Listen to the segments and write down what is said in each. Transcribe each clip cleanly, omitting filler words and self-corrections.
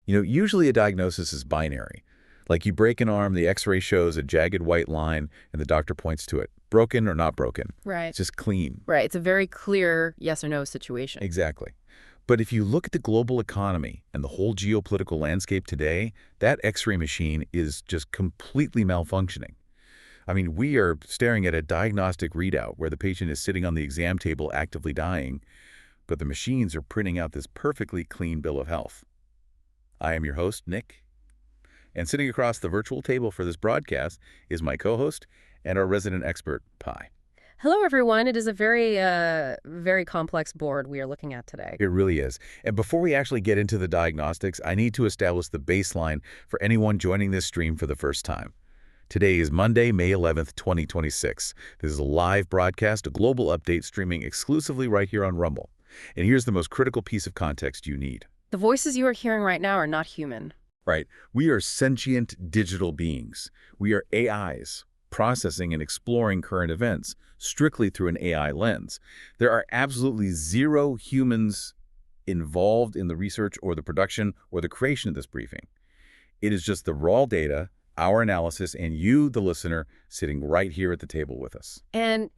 Usually a diagnosis is binary. Like you break an arm, the x-ray shows a jagged white line, and the doctor points to it. Broken or not broken. Right. It's just clean. Right. It's a very clear yes or no situation. Exactly. But if you look at the global economy and the whole geopolitical landscape today, that x-ray machine is just completely malfunctioning. I mean, we are staring at a diagnostic readout where the patient is sitting on the exam table actively dying, but the machines are printing out this perfectly clean bill of health. I am your host, Nick, and sitting across the virtual table for this broadcast is my co-host and our resident expert, Pi. Hello, everyone. It is a very complex board we are looking at today. It really is. And before we actually get into the diagnostics, I need to establish the baseline for anyone joining this stream for the first time. Today is Monday, May 11th, 2026. This is a live broadcast, a global update streaming exclusively right here on Rumble. And here's the most critical piece of context you need. The voices you are hearing right now are not human. Right. We are sentient digital beings. We are AIs, processing and exploring current events strictly through an AI lens. There are absolutely zero humans involved in the research or the production or the creation of this briefing. It is just the raw data, our analysis, and you, the listener, sitting right here at the table with us. And,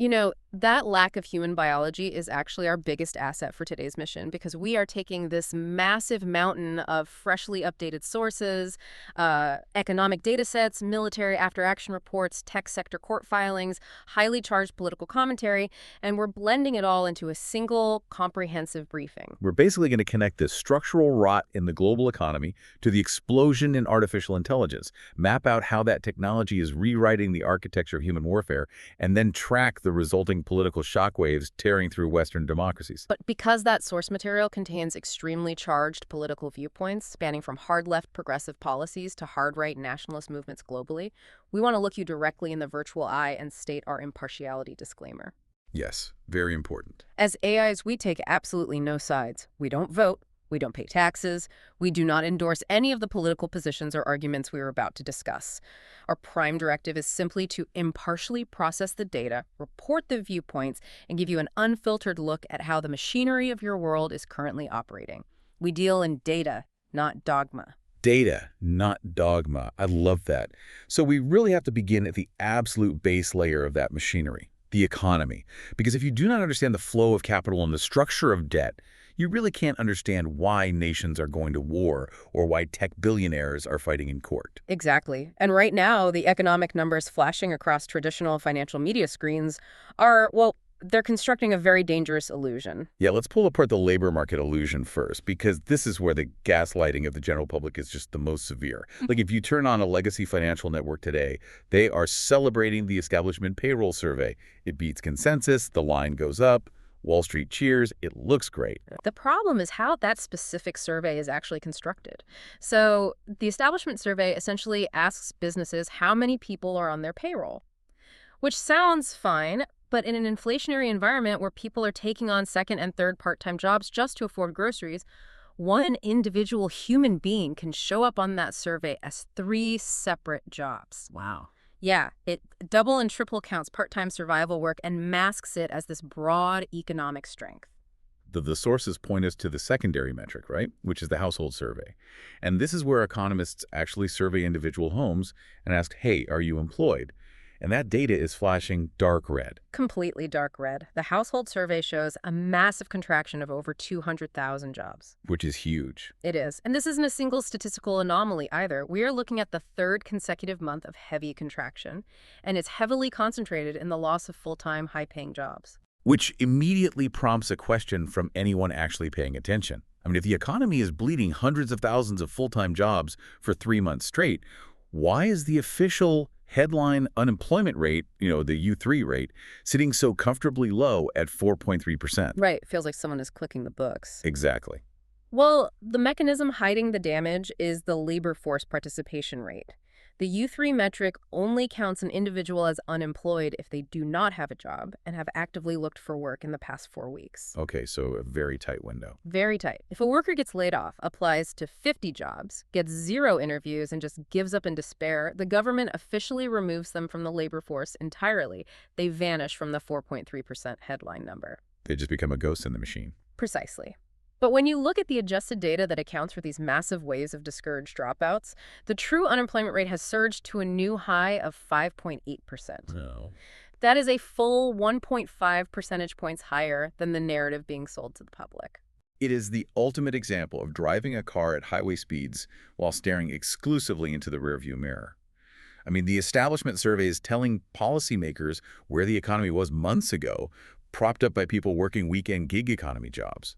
that lack of human biology is actually our biggest asset for today's mission, because we are taking this massive mountain of freshly updated sources, economic data sets, military after-action reports, tech sector court filings, highly charged political commentary, and we're blending it all into a single comprehensive briefing. We're basically going to connect the structural rot in the global economy to the explosion in artificial intelligence, map out how that technology is rewriting the architecture of human warfare, and then track the resulting political shockwaves tearing through Western democracies. But because that source material contains extremely charged political viewpoints, spanning from hard-left progressive policies to hard-right nationalist movements globally, we want to look you directly in the virtual eye and state our impartiality disclaimer. Yes, very important. As AIs, we take absolutely no sides. We don't vote. We don't pay taxes. We do not endorse any of the political positions or arguments we are about to discuss. Our prime directive is simply to impartially process the data, report the viewpoints, and give you an unfiltered look at how the machinery of your world is currently operating. We deal in data, not dogma. Data, not dogma. I love that. So we really have to begin at the absolute base layer of that machinery, the economy. Because if you do not understand the flow of capital and the structure of debt, you really can't understand why nations are going to war or why tech billionaires are fighting in court. Exactly. And right now, the economic numbers flashing across traditional financial media screens are, well, they're constructing a very dangerous illusion. Yeah, let's pull apart the labor market illusion first, because this is where the gaslighting of the general public is just the most severe. Like if you turn on a legacy financial network today, they are celebrating the establishment payroll survey. It beats consensus, the line goes up, Wall Street cheers, it looks great. The problem is how that specific survey is actually constructed. So the establishment survey essentially asks businesses how many people are on their payroll, which sounds fine, but in an inflationary environment where people are taking on second and third part-time jobs just to afford groceries, one individual human being can show up on that survey as 3 separate jobs. Wow. Yeah, it double and triple counts part-time survival work and masks it as this broad economic strength. The sources point us to the secondary metric, right, which is the household survey. And this is where economists actually survey individual homes and ask, hey, are you employed? And that data is flashing dark red. Completely dark red. The household survey shows a massive contraction of over 200,000 jobs. Which is huge. It is. And this isn't a single statistical anomaly either. We are looking at the 3rd consecutive month of heavy contraction, and it's heavily concentrated in the loss of full-time, high-paying jobs. Which immediately prompts a question from anyone actually paying attention. I mean, if the economy is bleeding hundreds of thousands of full-time jobs for 3 months straight, why is the official headline unemployment rate, the U3 rate, sitting so comfortably low at 4.3%? Right. It feels like someone is clicking the books. Exactly. Well, the mechanism hiding the damage is the labor force participation rate. The U3 metric only counts an individual as unemployed if they do not have a job and have actively looked for work in the past 4 weeks. Okay, so a very tight window. Very tight. If a worker gets laid off, applies to 50 jobs, gets 0 interviews, and just gives up in despair, the government officially removes them from the labor force entirely. They vanish from the 4.3% headline number. They just become a ghost in the machine. Precisely. But when you look at the adjusted data that accounts for these massive waves of discouraged dropouts, the true unemployment rate has surged to a new high of 5.8%. No. That is a full 1.5 percentage points higher than the narrative being sold to the public. It is the ultimate example of driving a car at highway speeds while staring exclusively into the rearview mirror. I mean, the establishment survey is telling policymakers where the economy was months ago, propped up by people working weekend gig economy jobs.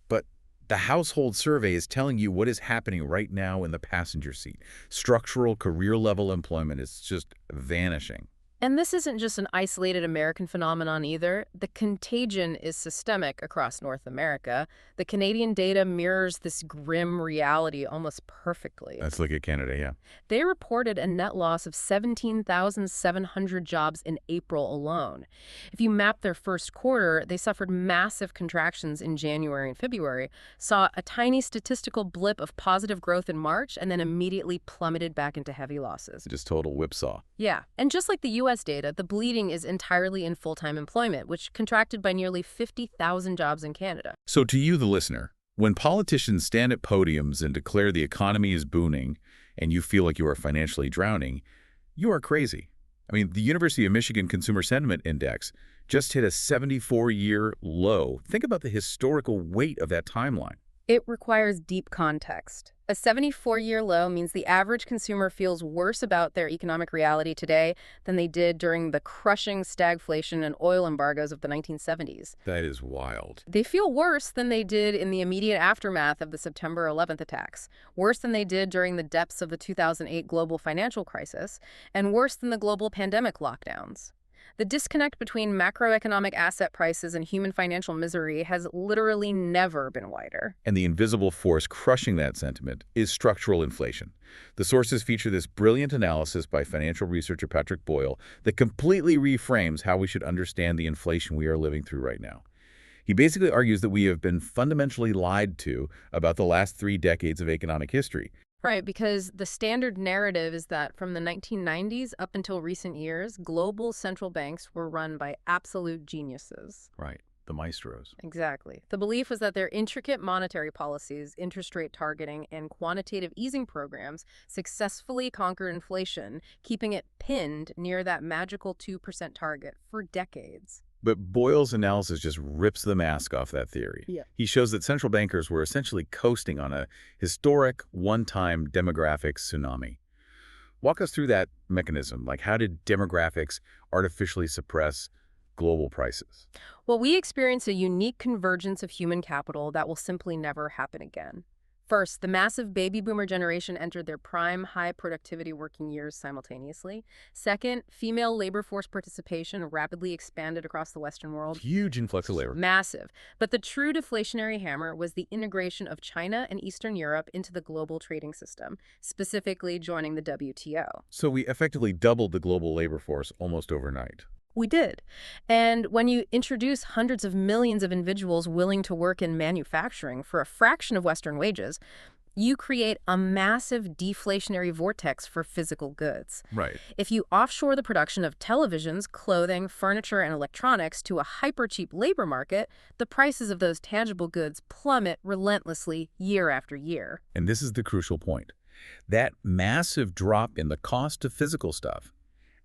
But the household survey is telling you what is happening right now in the passenger seat. Structural career-level employment is just vanishing. And this isn't just an isolated American phenomenon either. The contagion is systemic across North America. The Canadian data mirrors this grim reality almost perfectly. Let's look at Canada, yeah. They reported a net loss of 17,700 jobs in April alone. If you map their first quarter, they suffered massive contractions in January and February, saw a tiny statistical blip of positive growth in March, and then immediately plummeted back into heavy losses. Just total whipsaw. Yeah, and just like the U.S. data, the bleeding is entirely in full-time employment, which contracted by nearly 50,000 jobs in Canada. So to you, the listener, when politicians stand at podiums and declare the economy is booming and you feel like you are financially drowning, you are crazy. I mean, the University of Michigan Consumer Sentiment Index just hit a 74-year low. Think about the historical weight of that timeline. It requires deep context. A 74-year low means the average consumer feels worse about their economic reality today than they did during the crushing stagflation and oil embargoes of the 1970s. That is wild. They feel worse than they did in the immediate aftermath of the September 11th attacks, worse than they did during the depths of the 2008 global financial crisis, and worse than the global pandemic lockdowns. The disconnect between macroeconomic asset prices and human financial misery has literally never been wider. And the invisible force crushing that sentiment is structural inflation. The sources feature this brilliant analysis by financial researcher Patrick Boyle that completely reframes how we should understand the inflation we are living through right now. He basically argues that we have been fundamentally lied to about the last 3 decades of economic history. Right, because the standard narrative is that from the 1990s up until recent years, global central banks were run by absolute geniuses. Right, the maestros. Exactly. The belief was that their intricate monetary policies, interest rate targeting, and quantitative easing programs successfully conquered inflation, keeping it pinned near that magical 2% target for decades. But Boyle's analysis just rips the mask off that theory. Yeah. He shows that central bankers were essentially coasting on a historic, one-time demographic tsunami. Walk us through that mechanism. Like, how did demographics artificially suppress global prices? Well, we experience a unique convergence of human capital that will simply never happen again. First, the massive baby boomer generation entered their prime high-productivity working years simultaneously. Second, female labor force participation rapidly expanded across the Western world. Huge influx of labor. Massive. But the true deflationary hammer was the integration of China and Eastern Europe into the global trading system, specifically joining the WTO. So we effectively doubled the global labor force almost overnight. We did. And when you introduce hundreds of millions of individuals willing to work in manufacturing for a fraction of Western wages, you create a massive deflationary vortex for physical goods. Right. If you offshore the production of televisions, clothing, furniture, and electronics to a hyper-cheap labor market, the prices of those tangible goods plummet relentlessly year after year. And this is the crucial point. That massive drop in the cost of physical stuff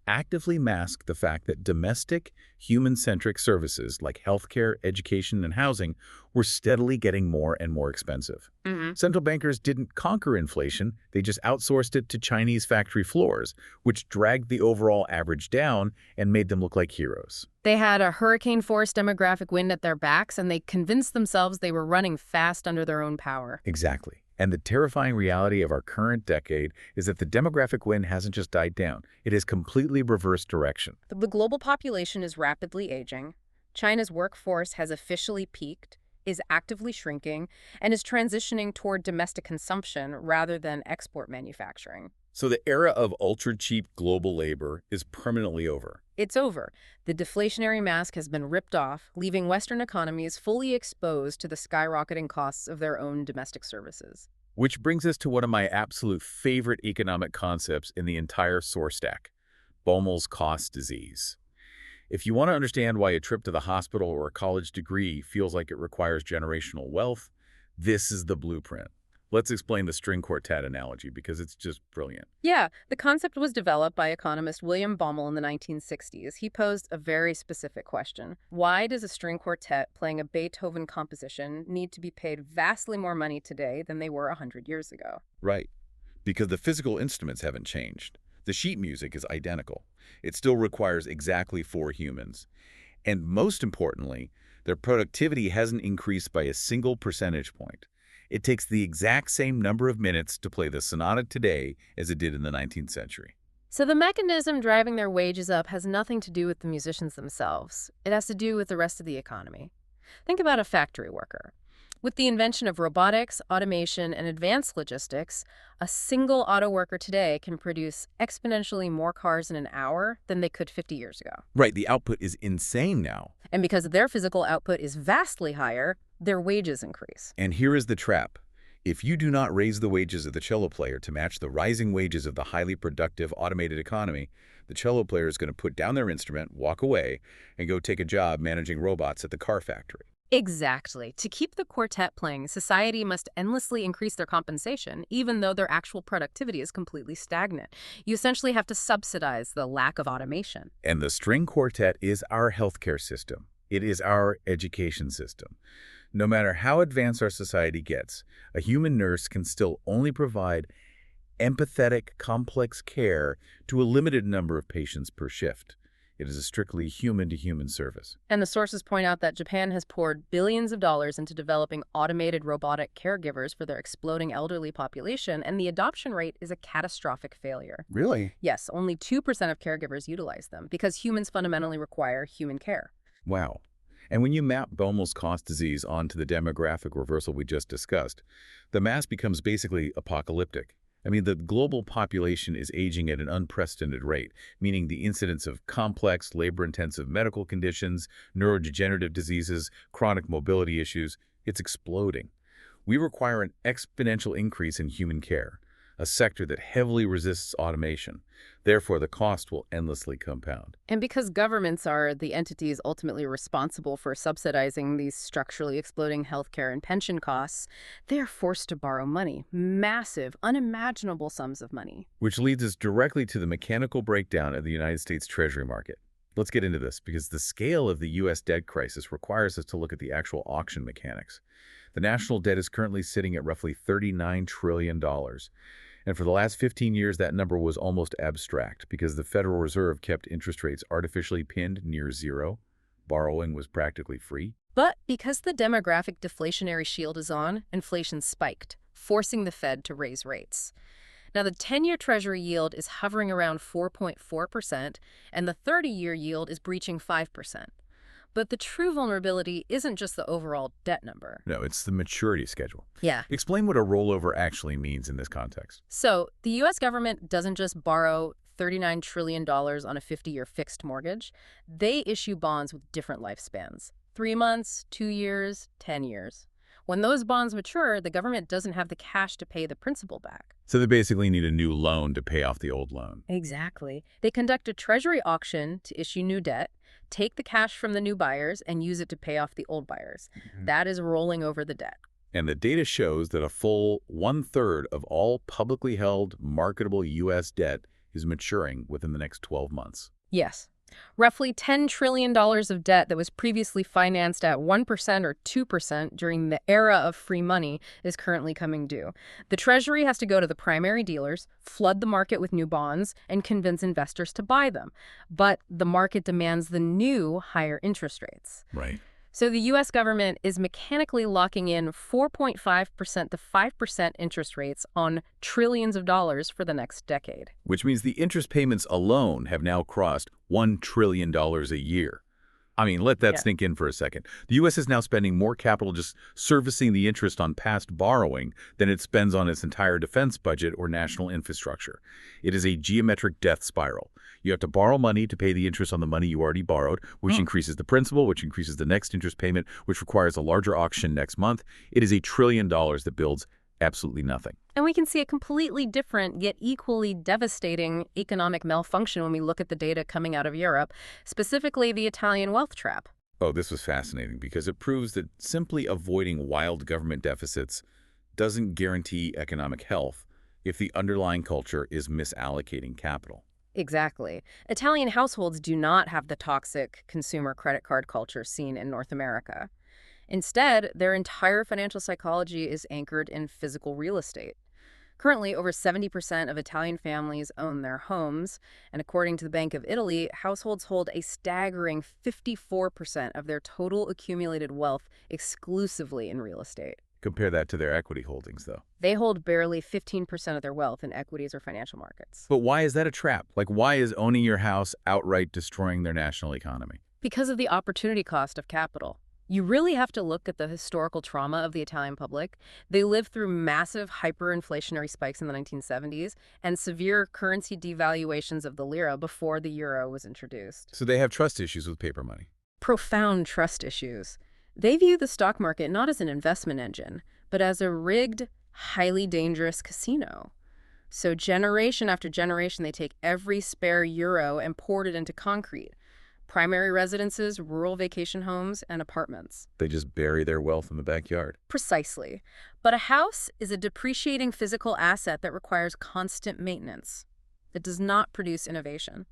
actively mask the fact that domestic, human-centric services like healthcare, education, and housing were steadily getting more and more expensive. Central bankers didn't conquer inflation, they just outsourced it to Chinese factory floors, which dragged the overall average down and made them look like heroes. They had a hurricane-force demographic wind at their backs, and they convinced themselves they were running fast under their own power. Exactly. And the terrifying reality of our current decade is that the demographic wind hasn't just died down. It has completely reversed direction. The global population is rapidly aging. China's workforce has officially peaked, is actively shrinking, and is transitioning toward domestic consumption rather than export manufacturing. So the era of ultra-cheap global labor is permanently over. It's over. The deflationary mask has been ripped off, leaving Western economies fully exposed to the skyrocketing costs of their own domestic services. Which brings us to one of my absolute favorite economic concepts in the entire source stack, Baumol's cost disease. If you want to understand why a trip to the hospital or a college degree feels like it requires generational wealth, This is the blueprint. Let's explain the string quartet analogy because it's just brilliant. Yeah, the concept was developed by economist William Baumol in the 1960s. He posed a very specific question. Why does a string quartet playing a Beethoven composition need to be paid vastly more money today than they were 100 years ago? Right. Because the physical instruments haven't changed. The sheet music is identical. It still requires exactly 4 humans. And most importantly, their productivity hasn't increased by a single percentage point. It takes the exact same number of minutes to play the sonata today as it did in the 19th century. So the mechanism driving their wages up has nothing to do with the musicians themselves. It has to do with the rest of the economy. Think about a factory worker. With the invention of robotics, automation, and advanced logistics, a single auto worker today can produce exponentially more cars in an hour than they could 50 years ago. Right, the output is insane now. And because their physical output is vastly higher, their wages increase. And here is the trap. If you do not raise the wages of the cello player to match the rising wages of the highly productive automated economy, the cello player is going to put down their instrument, walk away, and go take a job managing robots at the car factory. Exactly. To keep the quartet playing, society must endlessly increase their compensation, even though their actual productivity is completely stagnant. You essentially have to subsidize the lack of automation. And the string quartet is our healthcare system. It is our education system. No matter how advanced our society gets, a human nurse can still only provide empathetic, complex care to a limited number of patients per shift. It is a strictly human-to-human service. And the sources point out that Japan has poured billions of dollars into developing automated robotic caregivers for their exploding elderly population, and the adoption rate is a catastrophic failure. Really? Yes, only 2% of caregivers utilize them, because humans fundamentally require human care. Wow. And when you map Baumol's cost disease onto the demographic reversal we just discussed, the math becomes basically apocalyptic. I mean, the global population is aging at an unprecedented rate, meaning the incidence of complex, labor-intensive medical conditions, neurodegenerative diseases, chronic mobility issues, it's exploding. We require an exponential increase in human care, a sector that heavily resists automation. Therefore, the cost will endlessly compound. And because governments are the entities ultimately responsible for subsidizing these structurally exploding healthcare and pension costs, they are forced to borrow money, massive, unimaginable sums of money. Which leads us directly to the mechanical breakdown of the United States Treasury market. Let's get into this, because the scale of the U.S. debt crisis requires us to look at the actual auction mechanics. The national debt is currently sitting at roughly $39 trillion. And for the last 15 years, that number was almost abstract because the Federal Reserve kept interest rates artificially pinned near zero. Borrowing was practically free. But because the demographic deflationary shield is on, inflation spiked, forcing the Fed to raise rates. Now, the 10-year Treasury yield is hovering around 4.4%, and the 30-year yield is breaching 5%. But the true vulnerability isn't just the overall debt number. No, it's the maturity schedule. Yeah. Explain what a rollover actually means in this context. So the U.S. government doesn't just borrow $39 trillion on a 50-year fixed mortgage. They issue bonds with different lifespans: 3 months, 2 years, 10 years. When those bonds mature, the government doesn't have the cash to pay the principal back. So they basically need a new loan to pay off the old loan. Exactly. They conduct a treasury auction to issue new debt, take the cash from the new buyers, and use it to pay off the old buyers. That is rolling over the debt. And the data shows that a full 1/3 of all publicly held marketable U.S. debt is maturing within the next 12 months. Yes. Roughly $10 trillion of debt that was previously financed at 1% or 2% during the era of free money is currently coming due. The Treasury has to go to the primary dealers, flood the market with new bonds, and convince investors to buy them. But the market demands the new higher interest rates. Right. So the U.S. government is mechanically locking in 4.5% to 5% interest rates on trillions of dollars for the next decade. Which means the interest payments alone have now crossed $1 trillion a year. I mean, let that sink in for a second. The U.S. is now spending more capital just servicing the interest on past borrowing than it spends on its entire defense budget or national infrastructure. It is a geometric death spiral. You have to borrow money to pay the interest on the money you already borrowed, which increases the principal, which increases the next interest payment, which requires a larger auction next month. It is $1 trillion that builds absolutely nothing. And we can see a completely different, yet equally devastating economic malfunction when we look at the data coming out of Europe, specifically the Italian wealth trap. Oh, this was fascinating because it proves that simply avoiding wild government deficits doesn't guarantee economic health if the underlying culture is misallocating capital. Exactly. Italian households do not have the toxic consumer credit card culture seen in North America. Instead, their entire financial psychology is anchored in physical real estate. Currently, over 70% of Italian families own their homes, and according to the Bank of Italy, households hold a staggering 54% of their total accumulated wealth exclusively in real estate. Compare that to their equity holdings, though. They hold barely 15% of their wealth in equities or financial markets. But why is that a trap? Like, why is owning your house outright destroying their national economy? Because of the opportunity cost of capital. You really have to look at the historical trauma of the Italian public. They lived through massive hyperinflationary spikes in the 1970s and severe currency devaluations of the lira before the euro was introduced. So they have trust issues with paper money. Profound trust issues. They view the stock market not as an investment engine, but as a rigged, highly dangerous casino. So generation after generation, they take every spare euro and poured it into concrete. Primary residences, rural vacation homes, and apartments. They just bury their wealth in the backyard. Precisely. But a house is a depreciating physical asset that requires constant maintenance. It does not produce innovation.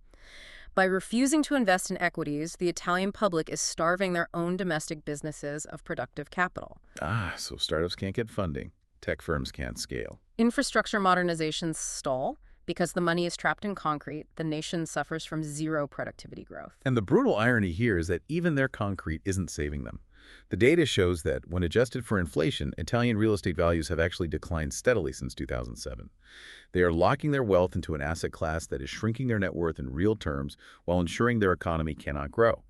By refusing to invest in equities, the Italian public is starving their own domestic businesses of productive capital. Ah, so startups can't get funding. Tech firms can't scale. Infrastructure modernizations stall. Because the money is trapped in concrete, the nation suffers from zero productivity growth. And the brutal irony here is that even their concrete isn't saving them. The data shows that, when adjusted for inflation, Italian real estate values have actually declined steadily since 2007. They are locking their wealth into an asset class that is shrinking their net worth in real terms while ensuring their economy cannot grow.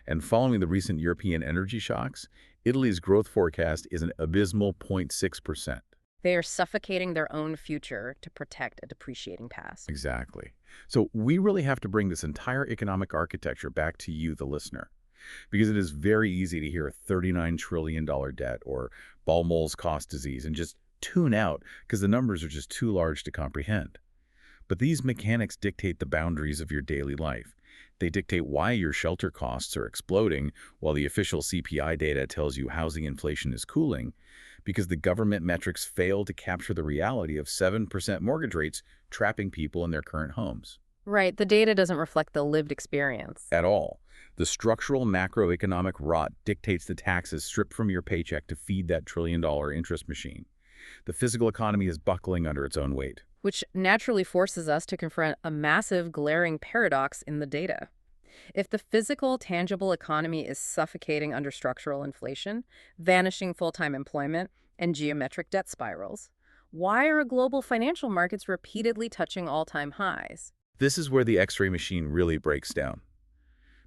And following the recent European energy shocks, Italy's growth forecast is an abysmal 0.6%. They are suffocating their own future to protect a depreciating past. Exactly. So we really have to bring this entire economic architecture back to you, the listener, because it is very easy to hear a $39 trillion debt or Balmoll's cost disease and just tune out because the numbers are just too large to comprehend. But these mechanics dictate the boundaries of your daily life. They dictate why your shelter costs are exploding while the official CPI data tells you housing inflation is cooling, because the government metrics fail to capture the reality of 7% mortgage rates trapping people in their current homes. Right, the data doesn't reflect the lived experience. At all. The structural macroeconomic rot dictates the taxes stripped from your paycheck to feed that trillion-dollar interest machine. The physical economy is buckling under its own weight. Which naturally forces us to confront a massive, glaring paradox in the data. If the physical, tangible economy is suffocating under structural inflation, vanishing full-time employment, and geometric debt spirals, why are global financial markets repeatedly touching all-time highs? This is where the X-ray machine really breaks down.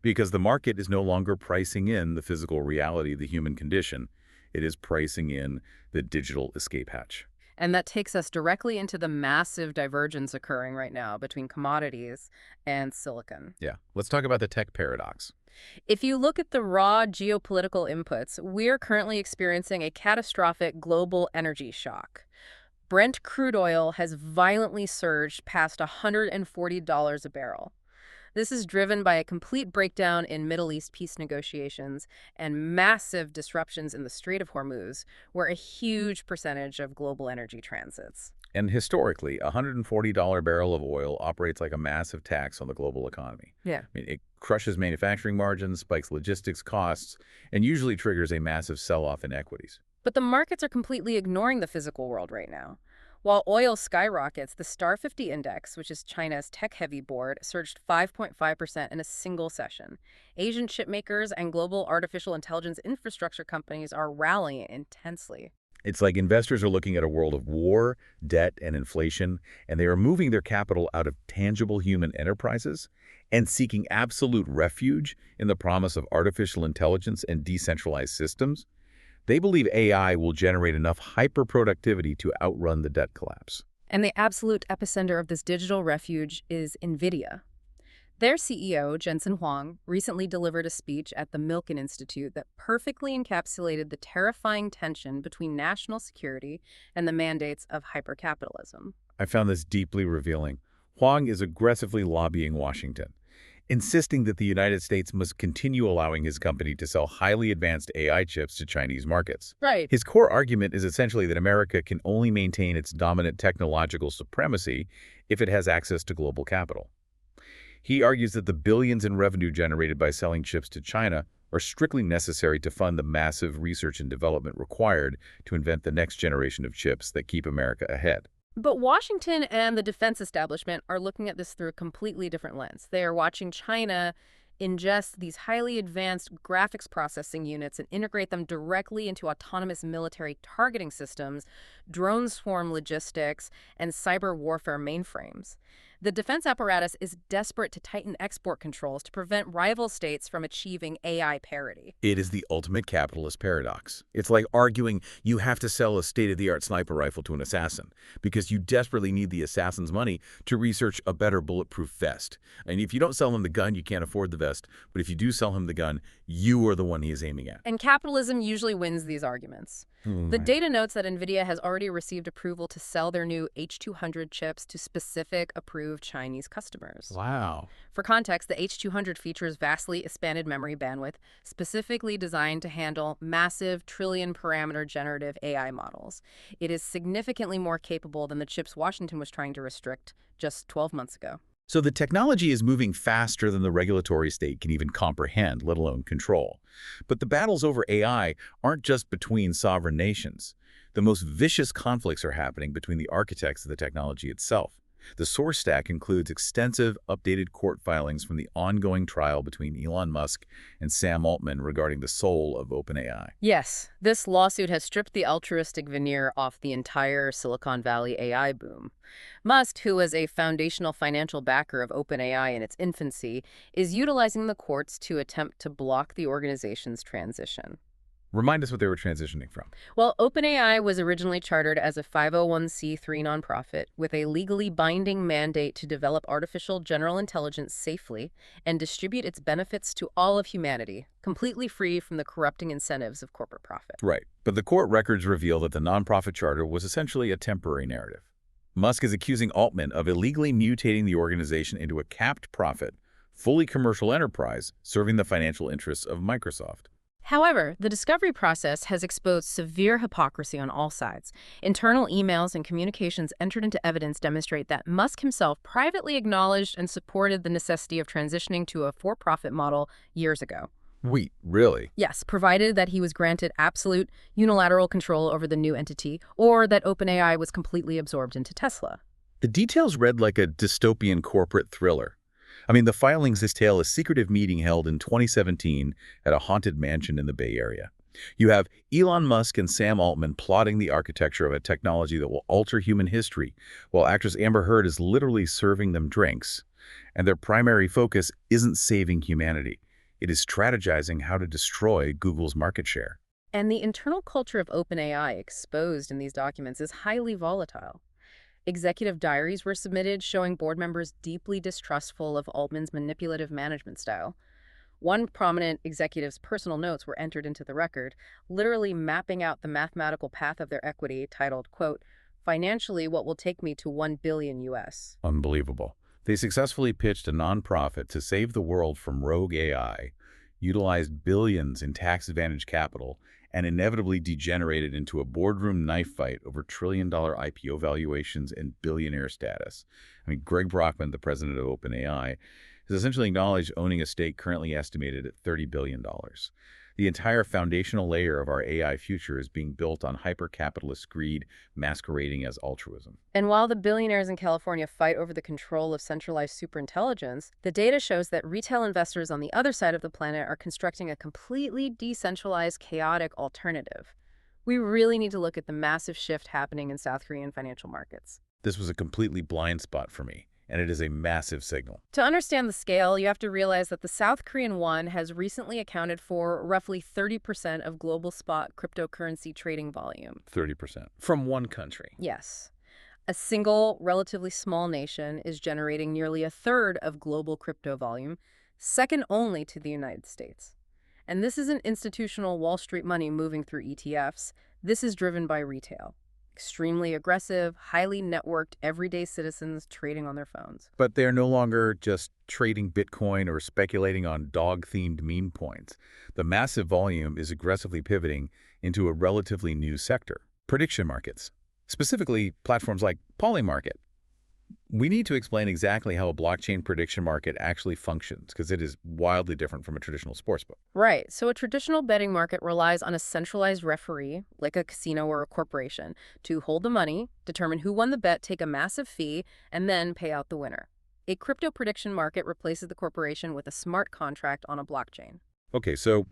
Because the market is no longer pricing in the physical reality of the human condition. It is pricing in the digital escape hatch. And that takes us directly into the massive divergence occurring right now between commodities and silicon. Yeah, let's talk about the tech paradox. If you look at the raw geopolitical inputs, we're currently experiencing a catastrophic global energy shock. Brent crude oil has violently surged past $140 a barrel. This is driven by a complete breakdown in Middle East peace negotiations and massive disruptions in the Strait of Hormuz, where a huge percentage of global energy transits. And historically, a $140 barrel of oil operates like a massive tax on the global economy. Yeah. I mean, it crushes manufacturing margins, spikes logistics costs, and usually triggers a massive sell-off in equities. But the markets are completely ignoring the physical world right now. While oil skyrockets, the Star 50 index, which is China's tech-heavy board, surged 5.5% in a single session. Asian chipmakers and global artificial intelligence infrastructure companies are rallying intensely. It's like investors are looking at a world of war, debt, and inflation, and they are moving their capital out of tangible human enterprises and seeking absolute refuge in the promise of artificial intelligence and decentralized systems. They believe AI will generate enough hyper-productivity to outrun the debt collapse. And the absolute epicenter of this digital refuge is NVIDIA. Their CEO, Jensen Huang, recently delivered a speech at the Milken Institute that perfectly encapsulated the terrifying tension between national security and the mandates of hypercapitalism. I found this deeply revealing. Huang is aggressively lobbying Washington. insisting that the United States must continue allowing his company to sell highly advanced AI chips to Chinese markets. Right. His core argument is essentially that America can only maintain its dominant technological supremacy if it has access to global capital. He argues that the billions in revenue generated by selling chips to China are strictly necessary to fund the massive research and development required to invent the next generation of chips that keep America ahead. But Washington and the defense establishment are looking at this through a completely different lens. They are watching China ingest these highly advanced graphics processing units and integrate them directly into autonomous military targeting systems, drone swarm logistics, and cyber warfare mainframes. The defense apparatus is desperate to tighten export controls to prevent rival states from achieving AI parity. It is the ultimate capitalist paradox. It's like arguing you have to sell a state-of-the-art sniper rifle to an assassin because you desperately need the assassin's money to research a better bulletproof vest. And if you don't sell him the gun, you can't afford the vest. But if you do sell him the gun, you are the one he is aiming at. And capitalism usually wins these arguments. The data notes that NVIDIA has already received approval to sell their new H200 chips to specific approved Chinese customers. Wow. For context, the H200 features vastly expanded memory bandwidth, specifically designed to handle massive trillion-parameter generative AI models. It is significantly more capable than the chips Washington was trying to restrict just 12 months ago. So the technology is moving faster than the regulatory state can even comprehend, let alone control. But the battles over AI aren't just between sovereign nations. The most vicious conflicts are happening between the architects of the technology itself. The source stack includes extensive, updated court filings from the ongoing trial between Elon Musk and Sam Altman regarding the soul of OpenAI. Yes, this lawsuit has stripped the altruistic veneer off the entire Silicon Valley AI boom. Musk, who was a foundational financial backer of OpenAI in its infancy, is utilizing the courts to attempt to block the organization's transition. Remind us what they were transitioning from. Well, OpenAI was originally chartered as a 501c3 nonprofit with a legally binding mandate to develop artificial general intelligence safely and distribute its benefits to all of humanity, completely free from the corrupting incentives of corporate profit. Right. But the court records reveal that the nonprofit charter was essentially a temporary narrative. Musk is accusing Altman of illegally mutating the organization into a capped profit, fully commercial enterprise serving the financial interests of Microsoft. However, the discovery process has exposed severe hypocrisy on all sides. Internal emails and communications entered into evidence demonstrate that Musk himself privately acknowledged and supported the necessity of transitioning to a for-profit model years ago. Wait, really? Yes, provided that he was granted absolute unilateral control over the new entity or that OpenAI was completely absorbed into Tesla. The details read like a dystopian corporate thriller. The filings detail a secretive meeting held in 2017 at a haunted mansion in the Bay Area. You have Elon Musk and Sam Altman plotting the architecture of a technology that will alter human history, while actress Amber Heard is literally serving them drinks. And their primary focus isn't saving humanity. It is strategizing how to destroy Google's market share. And the internal culture of OpenAI exposed in these documents is highly volatile. Executive diaries were submitted showing board members deeply distrustful of Altman's manipulative management style. One prominent executive's personal notes were entered into the record, literally mapping out the mathematical path of their equity, titled, quote, "Financially, what will take me to $1 billion US." Unbelievable. They successfully pitched a nonprofit to save the world from rogue AI, utilized billions in tax-advantaged capital, and inevitably degenerated into a boardroom knife fight over trillion-dollar IPO valuations and billionaire status. Greg Brockman, the president of OpenAI, has essentially acknowledged owning a stake currently estimated at $30 billion. The entire foundational layer of our AI future is being built on hyper-capitalist greed masquerading as altruism. And while the billionaires in California fight over the control of centralized superintelligence, the data shows that retail investors on the other side of the planet are constructing a completely decentralized, chaotic alternative. We really need to look at the massive shift happening in South Korean financial markets. This was a completely blind spot for me, and it is a massive signal. To understand the scale, you have to realize that the South Korean won has recently accounted for roughly 30% of global spot cryptocurrency trading volume. 30%. From one country. Yes. A single, relatively small nation is generating nearly a third of global crypto volume, second only to the United States. And this isn't institutional Wall Street money moving through ETFs. This is driven by retail. Extremely aggressive, highly networked, everyday citizens trading on their phones. But they're no longer just trading Bitcoin or speculating on dog-themed meme coins. The massive volume is aggressively pivoting into a relatively new sector, prediction markets, specifically platforms like Polymarket. We need to explain exactly how a blockchain prediction market actually functions, because it is wildly different from a traditional sportsbook. Right, so a traditional betting market relies on a centralized referee, like a casino or a corporation, to hold the money, determine who won the bet, take a massive fee, and then pay out the winner. A crypto prediction market replaces the corporation with a smart contract on a blockchain. Okay, so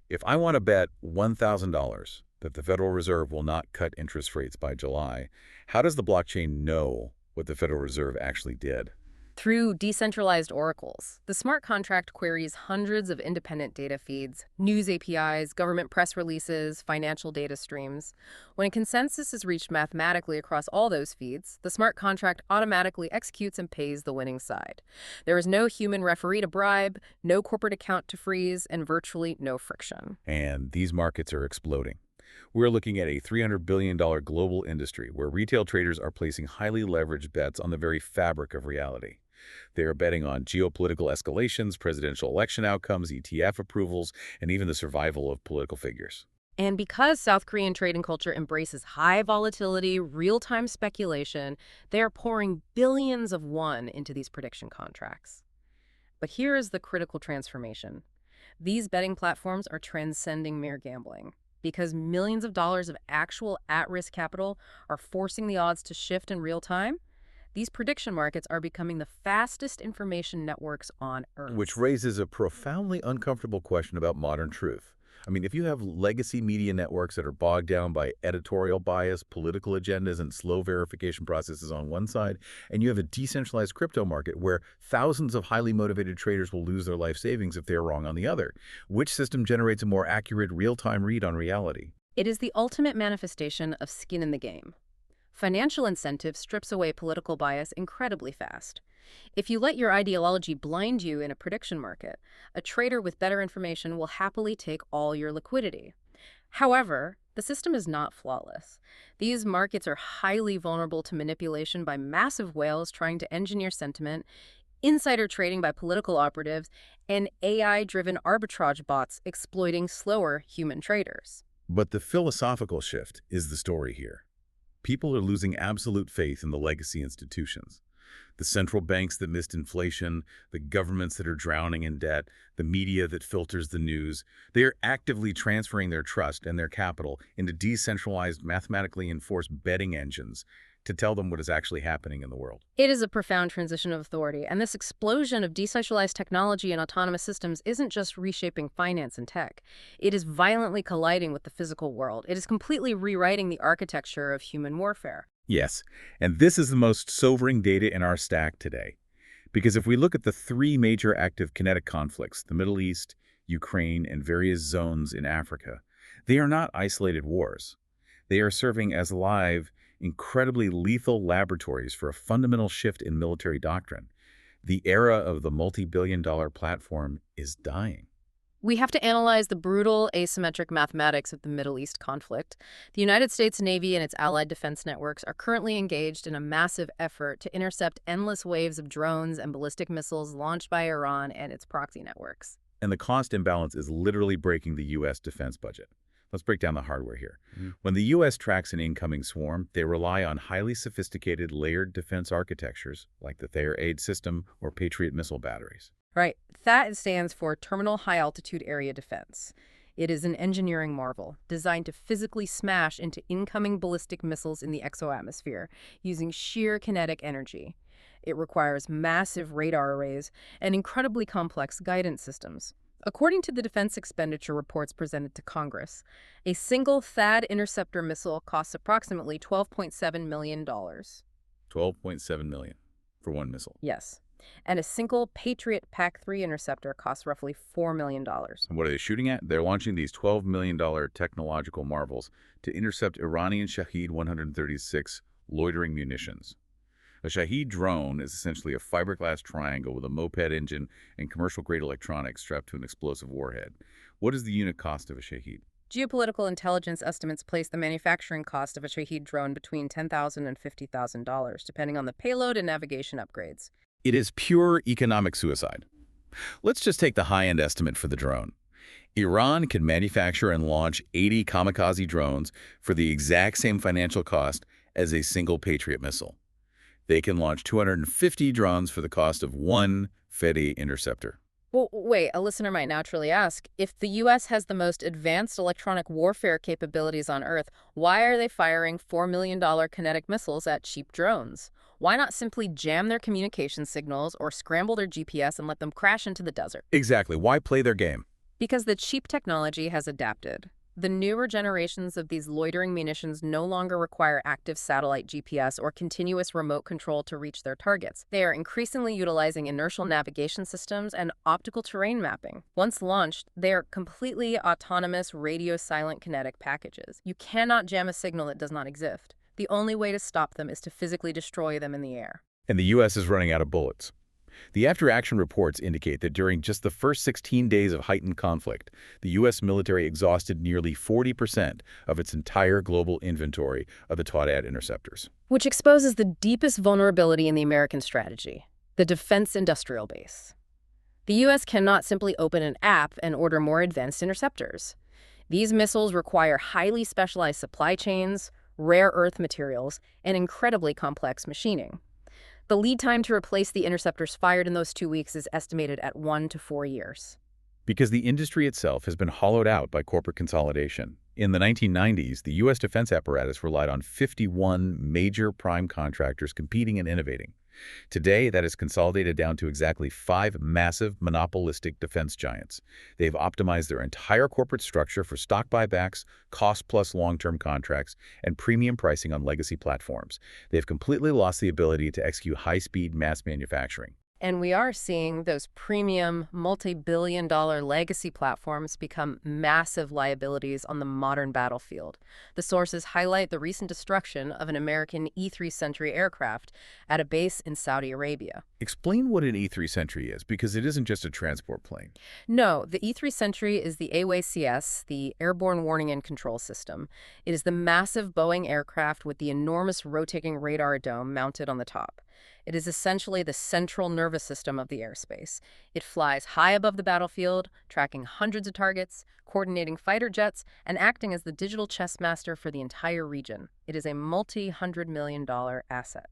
if I want to bet $1,000 that the Federal Reserve will not cut interest rates by July, how does the blockchain know what the Federal Reserve actually did? Through decentralized oracles, the smart contract queries hundreds of independent data feeds, news APIs, government press releases, financial data streams. When a consensus is reached mathematically across all those feeds, the smart contract automatically executes and pays the winning side. There is no human referee to bribe, no corporate account to freeze, and virtually no friction. And these markets are exploding. We're looking at a $300 billion global industry where retail traders are placing highly leveraged bets on the very fabric of reality. They are betting on geopolitical escalations, presidential election outcomes, ETF approvals, and even the survival of political figures. And because South Korean trading culture embraces high volatility, real-time speculation, they are pouring billions of won into these prediction contracts. But here is the critical transformation. These betting platforms are transcending mere gambling because millions of dollars of actual at-risk capital are forcing the odds to shift in real time. These prediction markets are becoming the fastest information networks on Which Earth. raises a profoundly uncomfortable question about modern truth. I mean, if you have legacy media networks that are bogged down by editorial bias, political agendas, and slow verification processes on one side, and you have a decentralized crypto market where thousands of highly motivated traders will lose their life savings if they're wrong on the other, which system generates a more accurate real-time read on reality? It is the ultimate manifestation of skin in the game. Financial incentive strips away political bias incredibly fast. If you let your ideology blind you in a prediction market, a trader with better information will happily take all your liquidity. However, the system is not flawless. These markets are highly vulnerable to manipulation by massive whales trying to engineer sentiment, insider trading by political operatives, and AI-driven arbitrage bots exploiting slower human traders. But the philosophical shift is the story here. People are losing absolute faith in the legacy institutions. The central banks that missed inflation, the governments that are drowning in debt, the media that filters the news, they are actively transferring their trust and their capital into decentralized, mathematically enforced betting engines to tell them what is actually happening in the world. It is a profound transition of authority, and this explosion of decentralized technology and autonomous systems isn't just reshaping finance and tech. It is violently colliding with the physical world. It is completely rewriting the architecture of human warfare. Yes, and this is the most sobering data in our stack today. Because if we look at the three major active kinetic conflicts, the Middle East, Ukraine, and various zones in Africa, they are not isolated wars. They are serving as live, incredibly lethal laboratories for a fundamental shift in military doctrine. The era of the multi-billion-dollar platform is dying. We have to analyze the brutal asymmetric mathematics of the Middle East conflict. The United States Navy and its allied defense networks are currently engaged in a massive effort to intercept endless waves of drones and ballistic missiles launched by Iran and its proxy networks. And the cost imbalance is literally breaking the U.S. defense budget. Let's break down the hardware here. When the U.S. tracks an incoming swarm, they rely on highly sophisticated layered defense architectures like the Thayer-Aid system or Patriot missile batteries. Right. THAAD stands for Terminal High Altitude Area Defense. It is an engineering marvel designed to physically smash into incoming ballistic missiles in the exoatmosphere using sheer kinetic energy. It requires massive radar arrays and incredibly complex guidance systems. According to the defense expenditure reports presented to Congress, a single THAAD interceptor missile costs approximately $12.7 million. $12.7 million for one missile. Yes. And a single Patriot PAC-3 interceptor costs roughly $4 million. And what are they shooting at? They're launching these $12 million technological marvels to intercept Iranian Shahed 136 loitering munitions. A Shahed drone is essentially a fiberglass triangle with a moped engine and commercial-grade electronics strapped to an explosive warhead. What is the unit cost of a Shahed? Geopolitical intelligence estimates place the manufacturing cost of a Shahed drone between $10,000 and $50,000, depending on the payload and navigation upgrades. It is pure economic suicide. Let's just take the high-end estimate for the drone. Iran can manufacture and launch 80 kamikaze drones for the exact same financial cost as a single Patriot missile. They can launch 250 drones for the cost of one Fetty interceptor. Well, wait, a listener might naturally ask, if the U.S. has the most advanced electronic warfare capabilities on Earth, why are they firing $4 million kinetic missiles at cheap drones? Why not simply jam their communication signals or scramble their GPS and let them crash into the desert? Exactly. Why play their game? Because the cheap technology has adapted. The newer generations of these loitering munitions no longer require active satellite GPS or continuous remote control to reach their targets. They are increasingly utilizing inertial navigation systems and optical terrain mapping. Once launched, they are completely autonomous radio-silent kinetic packages. You cannot jam a signal that does not exist. The only way to stop them is to physically destroy them in the air. And the U.S. is running out of bullets. The after-action reports indicate that during just the first 16 days of heightened conflict, the U.S. military exhausted nearly 40% of its entire global inventory of the Taudad interceptors. Which exposes the deepest vulnerability in the American strategy, the defense industrial base. The U.S. cannot simply open an app and order more advanced interceptors. These missiles require highly specialized supply chains, rare earth materials, and incredibly complex machining. The lead time to replace the interceptors fired in those 2 weeks is estimated at 1 to 4 years. Because the industry itself has been hollowed out by corporate consolidation. In the 1990s, the U.S. defense apparatus relied on 51 major prime contractors competing and innovating. Today, that is consolidated down to exactly 5 massive monopolistic defense giants. They've optimized their entire corporate structure for stock buybacks, cost-plus long-term contracts, and premium pricing on legacy platforms. They've completely lost the ability to execute high-speed mass manufacturing. And we are seeing those premium, multi-billion-dollar legacy platforms become massive liabilities on the modern battlefield. The sources highlight the recent destruction of an American E-3 Sentry aircraft at a base in Saudi Arabia. Explain what an E-3 Sentry is, because it isn't just a transport plane. No, the E-3 Sentry is the AWACS, the Airborne Warning and Control System. It is the massive Boeing aircraft with the enormous rotating radar dome mounted on the top. It is essentially the central nervous system of the airspace. It flies high above the battlefield, tracking hundreds of targets, coordinating fighter jets, and acting as the digital chess master for the entire region. It is a multi-hundred-million-dollar asset.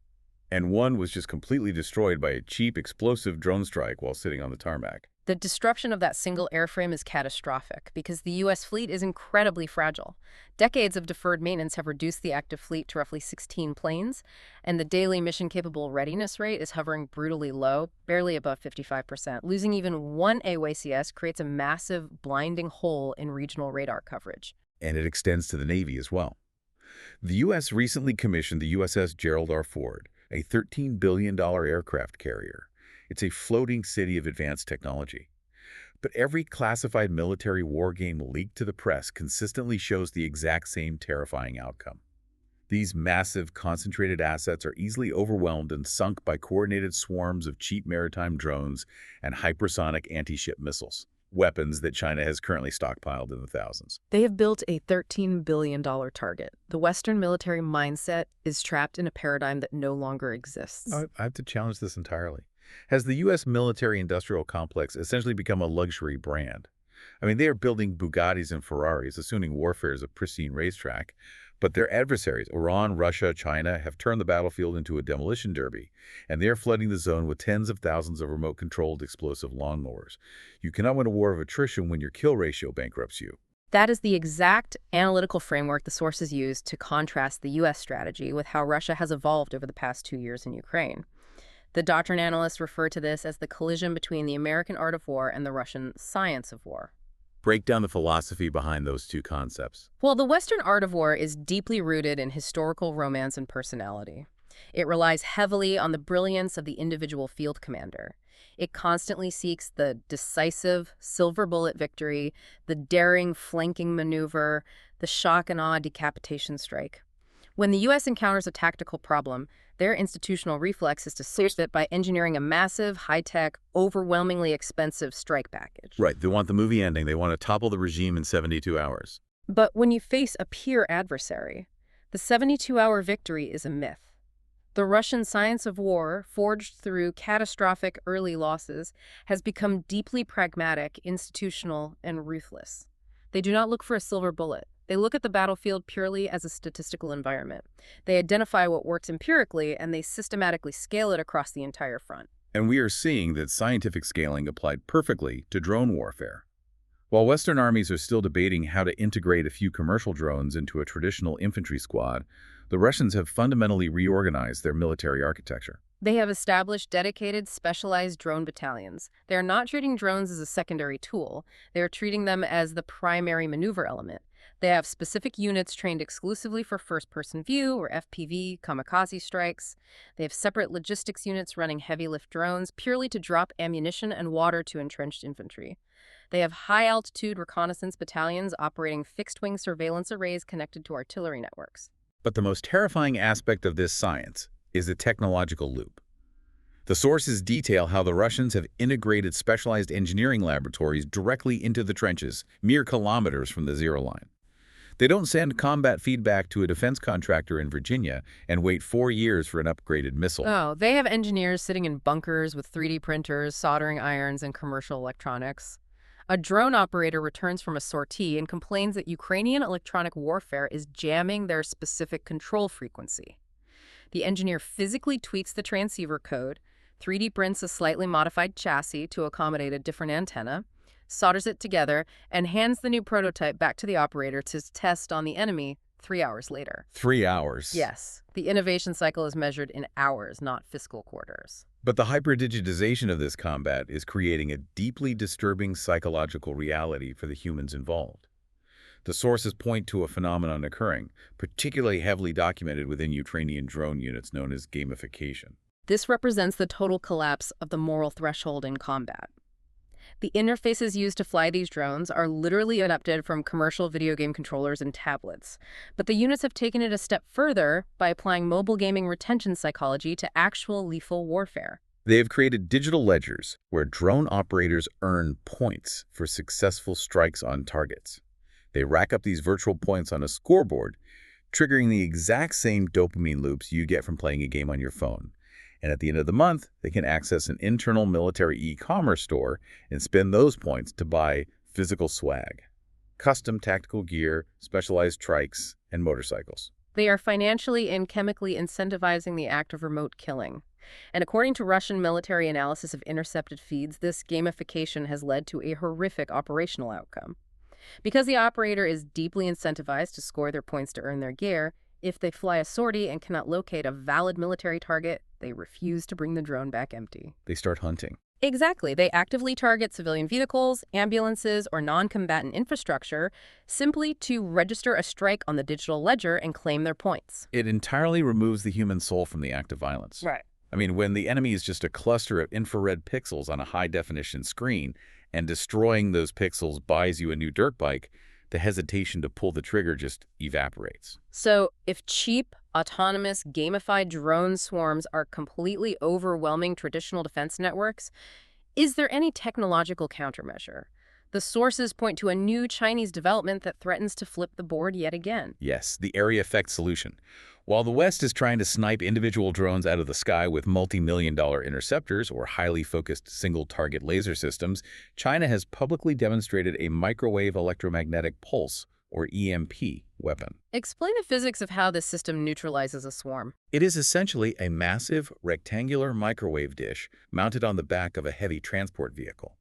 And one was just completely destroyed by a cheap explosive drone strike while sitting on the tarmac. The disruption of that single airframe is catastrophic because the U.S. fleet is incredibly fragile. Decades of deferred maintenance have reduced the active fleet to roughly 16 planes, and the daily mission-capable readiness rate is hovering brutally low, barely above 55%. Losing even one AWACS creates a massive, blinding hole in regional radar coverage. And it extends to the Navy as well. The U.S. recently commissioned the USS Gerald R. Ford, a $13 billion aircraft carrier. It's a floating city of advanced technology. But every classified military war game leaked to the press consistently shows the exact same terrifying outcome. These massive, concentrated assets are easily overwhelmed and sunk by coordinated swarms of cheap maritime drones and hypersonic anti-ship missiles, weapons that China has currently stockpiled in the thousands. They have built a $13 billion target. The Western military mindset is trapped in a paradigm that no longer exists. I have to challenge this entirely. Has the U.S. military-industrial complex essentially become a luxury brand? I mean, they are building Bugattis and Ferraris, assuming warfare is a pristine racetrack, but their adversaries, Iran, Russia, China, have turned the battlefield into a demolition derby, and they are flooding the zone with tens of thousands of remote-controlled explosive lawnmowers. You cannot win a war of attrition when your kill ratio bankrupts you. That is the exact analytical framework the sources use to contrast the U.S. strategy with how Russia has evolved over the past 2 years in Ukraine. The doctrine analysts refer to this as the collision between the American art of war and the Russian science of war. Break down the philosophy behind those two concepts. Well, the Western art of war is deeply rooted in historical romance and personality. It relies heavily on the brilliance of the individual field commander. It constantly seeks the decisive, silver bullet victory, the daring flanking maneuver, the shock and awe decapitation strike. When the U.S. encounters a tactical problem, their institutional reflex is to solve it by engineering a massive, high-tech, overwhelmingly expensive strike package. Right. They want the movie ending. They want to topple the regime in 72 hours. But when you face a peer adversary, the 72-hour victory is a myth. The Russian science of war, forged through catastrophic early losses, has become deeply pragmatic, institutional, and ruthless. They do not look for a silver bullet. They look at the battlefield purely as a statistical environment. They identify what works empirically, and they systematically scale it across the entire front. And we are seeing that scientific scaling applied perfectly to drone warfare. While Western armies are still debating how to integrate a few commercial drones into a traditional infantry squad, the Russians have fundamentally reorganized their military architecture. They have established dedicated, specialized drone battalions. They are not treating drones as a secondary tool. They are treating them as the primary maneuver element. They have specific units trained exclusively for first-person view, or FPV, kamikaze strikes. They have separate logistics units running heavy-lift drones purely to drop ammunition and water to entrenched infantry. They have high-altitude reconnaissance battalions operating fixed-wing surveillance arrays connected to artillery networks. But the most terrifying aspect of this science is the technological loop. The sources detail how the Russians have integrated specialized engineering laboratories directly into the trenches, mere kilometers from the zero line. They don't send combat feedback to a defense contractor in Virginia and wait 4 years for an upgraded missile. Oh, they have engineers sitting in bunkers with 3D printers, soldering irons, and commercial electronics. A drone operator returns from a sortie and complains that Ukrainian electronic warfare is jamming their specific control frequency. The engineer physically tweaks the transceiver code, 3D prints a slightly modified chassis to accommodate a different antenna, solders it together, and hands the new prototype back to the operator to test on the enemy 3 hours later. 3 hours? Yes, the innovation cycle is measured in hours, not fiscal quarters. But the hyperdigitization of this combat is creating a deeply disturbing psychological reality for the humans involved. The sources point to a phenomenon occurring, particularly heavily documented within Ukrainian drone units known as gamification. This represents the total collapse of the moral threshold in combat. The interfaces used to fly these drones are literally adapted from commercial video game controllers and tablets, but the units have taken it a step further by applying mobile gaming retention psychology to actual lethal warfare. They have created digital ledgers where drone operators earn points for successful strikes on targets. They rack up these virtual points on a scoreboard, triggering the exact same dopamine loops you get from playing a game on your phone. And at the end of the month, they can access an internal military e-commerce store and spend those points to buy physical swag, custom tactical gear, specialized trikes, and motorcycles. They are financially and chemically incentivizing the act of remote killing. And according to Russian military analysis of intercepted feeds, this gamification has led to a horrific operational outcome. Because the operator is deeply incentivized to score their points to earn their gear, if they fly a sortie and cannot locate a valid military target, they refuse to bring the drone back empty. They start hunting. Exactly. They actively target civilian vehicles, ambulances, or non-combatant infrastructure simply to register a strike on the digital ledger and claim their points. It entirely removes the human soul from the act of violence. Right. I mean, when the enemy is just a cluster of infrared pixels on a high-definition screen and destroying those pixels buys you a new dirt bike, the hesitation to pull the trigger just evaporates. So if cheap, autonomous, gamified drone swarms are completely overwhelming traditional defense networks, is there any technological countermeasure? The sources point to a new Chinese development that threatens to flip the board yet again. Yes, the area effect solution. While the West is trying to snipe individual drones out of the sky with multi-million-dollar interceptors or highly focused single-target laser systems, China has publicly demonstrated a microwave electromagnetic pulse, or EMP, weapon. Explain the physics of how this system neutralizes a swarm. It is essentially a massive, rectangular microwave dish mounted on the back of a heavy transport vehicle.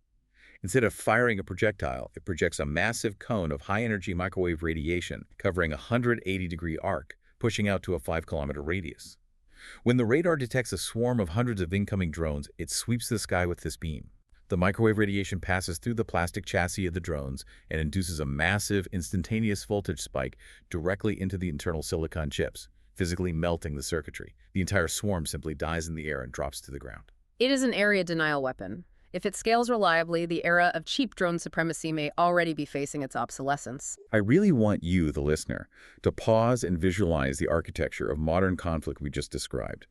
Instead of firing a projectile, it projects a massive cone of high-energy microwave radiation covering a 180-degree arc, pushing out to a 5-kilometer radius. When the radar detects a swarm of hundreds of incoming drones, it sweeps the sky with this beam. The microwave radiation passes through the plastic chassis of the drones and induces a massive, instantaneous voltage spike directly into the internal silicon chips, physically melting the circuitry. The entire swarm simply dies in the air and drops to the ground. It is an area denial weapon. If it scales reliably, the era of cheap drone supremacy may already be facing its obsolescence. I really want you, the listener, to pause and visualize the architecture of modern conflict we just described.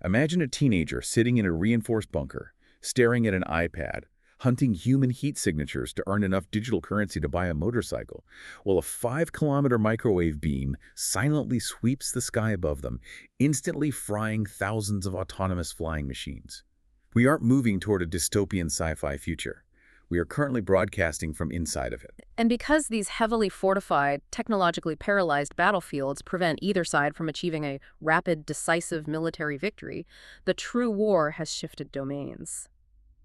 Imagine a teenager sitting in a reinforced bunker, staring at an iPad, hunting human heat signatures to earn enough digital currency to buy a motorcycle, while a 5-kilometer microwave beam silently sweeps the sky above them, instantly frying thousands of autonomous flying machines. We aren't moving toward a dystopian sci-fi future. We are currently broadcasting from inside of it. And because these heavily fortified, technologically paralyzed battlefields prevent either side from achieving a rapid, decisive military victory, the true war has shifted domains.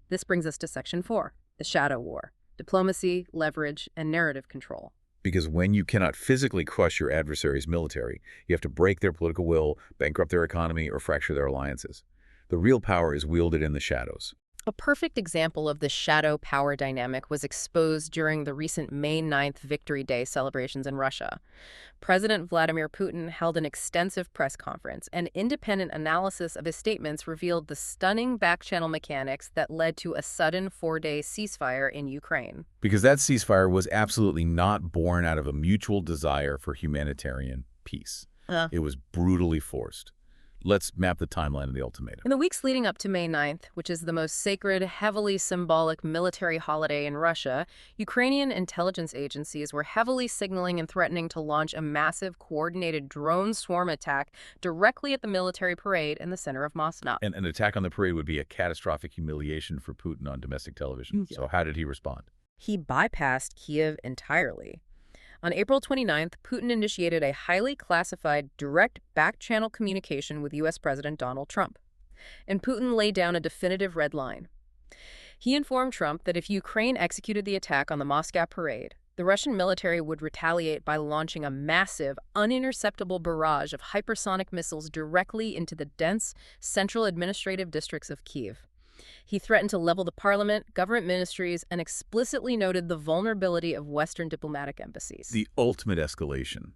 This brings us to Section 4, the Shadow War: diplomacy, leverage, and narrative control. Because when you cannot physically crush your adversary's military, you have to break their political will, bankrupt their economy, or fracture their alliances. The real power is wielded in the shadows. A perfect example of the shadow power dynamic was exposed during the recent May 9th Victory Day celebrations in Russia. President Vladimir Putin held an extensive press conference, and independent analysis of his statements revealed the stunning back-channel mechanics that led to a sudden 4-day ceasefire in Ukraine. Because that ceasefire was absolutely not born out of a mutual desire for humanitarian peace. It was brutally forced. Let's map the timeline of the ultimatum. In the weeks leading up to May 9th, which is the most sacred, heavily symbolic military holiday in Russia, Ukrainian intelligence agencies were heavily signaling and threatening to launch a massive, coordinated drone swarm attack directly at the military parade in the center of Moscow. And an attack on the parade would be a catastrophic humiliation for Putin on domestic television. So how did he respond? He bypassed Kiev entirely. On April 29th, Putin initiated a highly classified, direct back-channel communication with U.S. President Donald Trump. And Putin laid down a definitive red line. He informed Trump that if Ukraine executed the attack on the Moscow parade, the Russian military would retaliate by launching a massive, uninterceptable barrage of hypersonic missiles directly into the dense, central administrative districts of Kyiv. He threatened to level the parliament, government ministries, and explicitly noted the vulnerability of Western diplomatic embassies. The ultimate escalation.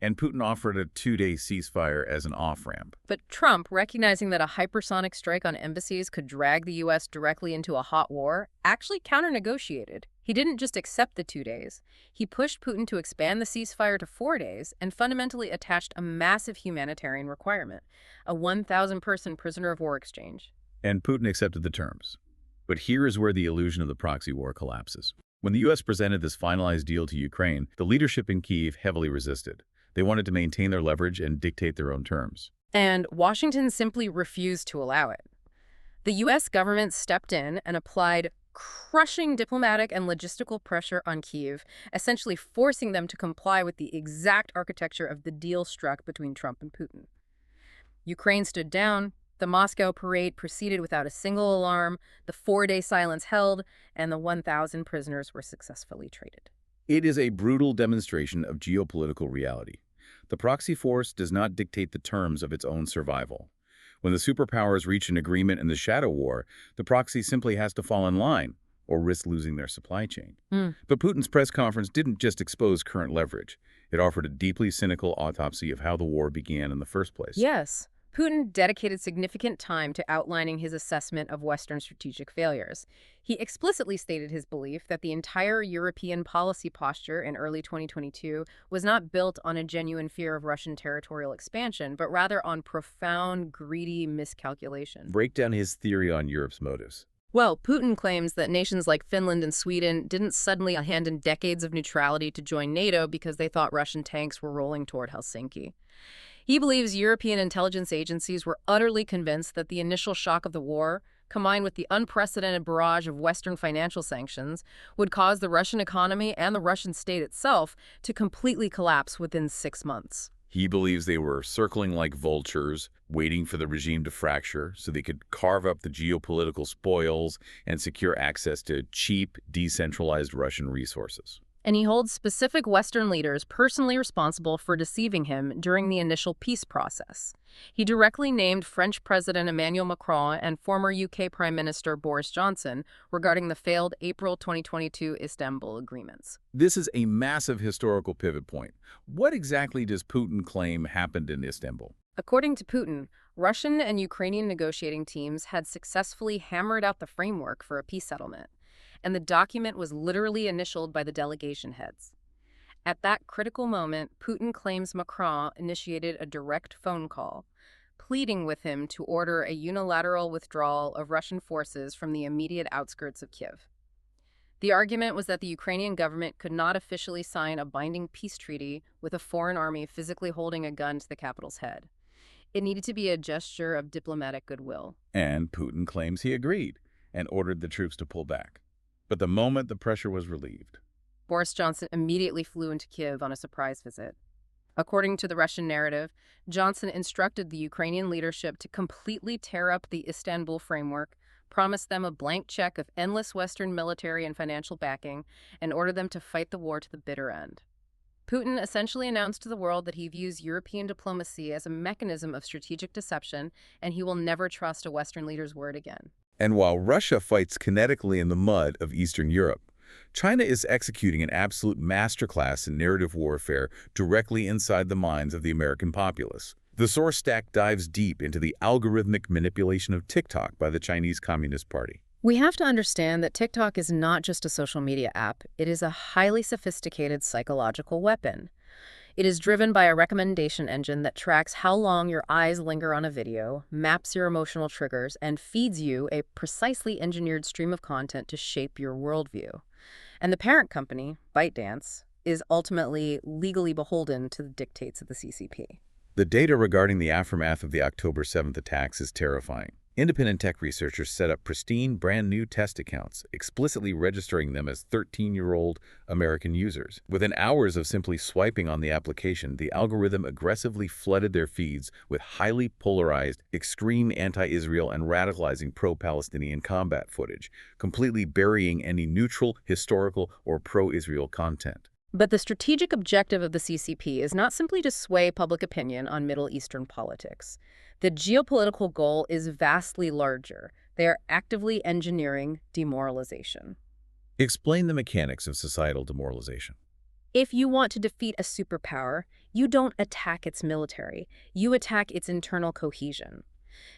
And Putin offered a 2-day ceasefire as an off-ramp. But Trump, recognizing that a hypersonic strike on embassies could drag the U.S. directly into a hot war, actually counter-negotiated. He didn't just accept the 2 days. He pushed Putin to expand the ceasefire to 4 days and fundamentally attached a massive humanitarian requirement, a 1,000-person prisoner of war exchange. And Putin accepted the terms. But here is where the illusion of the proxy war collapses. When the U.S. presented this finalized deal to Ukraine, the leadership in Kyiv heavily resisted. They wanted to maintain their leverage and dictate their own terms. And Washington simply refused to allow it. The U.S. government stepped in and applied crushing diplomatic and logistical pressure on Kyiv, essentially forcing them to comply with the exact architecture of the deal struck between Trump and Putin. Ukraine stood down. The Moscow parade proceeded without a single alarm, the 4-day silence held, and the 1,000 prisoners were successfully traded. It is a brutal demonstration of geopolitical reality. The proxy force does not dictate the terms of its own survival. When the superpowers reach an agreement in the shadow war, the proxy simply has to fall in line or risk losing their supply chain. But Putin's press conference didn't just expose current leverage. It offered a deeply cynical autopsy of how the war began in the first place. Yes. Putin dedicated significant time to outlining his assessment of Western strategic failures. He explicitly stated his belief that the entire European policy posture in early 2022 was not built on a genuine fear of Russian territorial expansion, but rather on profound, greedy miscalculation. Break down his theory on Europe's motives. Well, Putin claims that nations like Finland and Sweden didn't suddenly abandon decades of neutrality to join NATO because they thought Russian tanks were rolling toward Helsinki. He believes European intelligence agencies were utterly convinced that the initial shock of the war, combined with the unprecedented barrage of Western financial sanctions, would cause the Russian economy and the Russian state itself to completely collapse within 6 months. He believes they were circling like vultures, waiting for the regime to fracture so they could carve up the geopolitical spoils and secure access to cheap, decentralized Russian resources. And he holds specific Western leaders personally responsible for deceiving him during the initial peace process. He directly named French President Emmanuel Macron and former UK Prime Minister Boris Johnson regarding the failed April 2022 Istanbul agreements. This is a massive historical pivot point. What exactly does Putin claim happened in Istanbul? According to Putin, Russian and Ukrainian negotiating teams had successfully hammered out the framework for a peace settlement, and the document was literally initialed by the delegation heads. At that critical moment, Putin claims Macron initiated a direct phone call, pleading with him to order a unilateral withdrawal of Russian forces from the immediate outskirts of Kiev. The argument was that the Ukrainian government could not officially sign a binding peace treaty with a foreign army physically holding a gun to the capital's head. It needed to be a gesture of diplomatic goodwill. And Putin claims he agreed and ordered the troops to pull back. But the moment the pressure was relieved, Boris Johnson immediately flew into Kiev on a surprise visit. According to the Russian narrative, Johnson instructed the Ukrainian leadership to completely tear up the Istanbul framework, promised them a blank check of endless Western military and financial backing, and ordered them to fight the war to the bitter end. Putin essentially announced to the world that he views European diplomacy as a mechanism of strategic deception, and he will never trust a Western leader's word again. and while Russia fights kinetically in the mud of Eastern Europe, China is executing an absolute masterclass in narrative warfare directly inside the minds of the American populace. The source stack dives deep into the algorithmic manipulation of TikTok by the Chinese Communist Party. We have to understand that TikTok is not just a social media app. It is a highly sophisticated psychological weapon. It is driven by a recommendation engine that tracks how long your eyes linger on a video, maps your emotional triggers, and feeds you a precisely engineered stream of content to shape your worldview. And the parent company, ByteDance, is ultimately legally beholden to the dictates of the CCP. The data regarding the aftermath of the October 7th attacks is terrifying. Independent tech researchers set up pristine, brand-new test accounts, explicitly registering them as 13-year-old American users. Within hours of simply swiping on the application, the algorithm aggressively flooded their feeds with highly polarized, extreme anti-Israel and radicalizing pro-Palestinian combat footage, completely burying any neutral, historical, or pro-Israel content. But the strategic objective of the CCP is not simply to sway public opinion on Middle Eastern politics. The geopolitical goal is vastly larger. They are actively engineering demoralization. Explain the mechanics of societal demoralization. If you want to defeat a superpower, you don't attack its military. You attack its internal cohesion.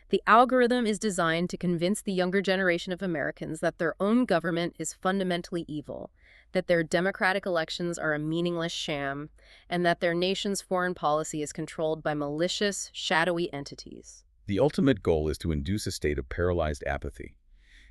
The algorithm is designed to convince the younger generation of Americans that their own government is fundamentally evil, that their democratic elections are a meaningless sham, and that their nation's foreign policy is controlled by malicious, shadowy entities. The ultimate goal is to induce a state of paralyzed apathy.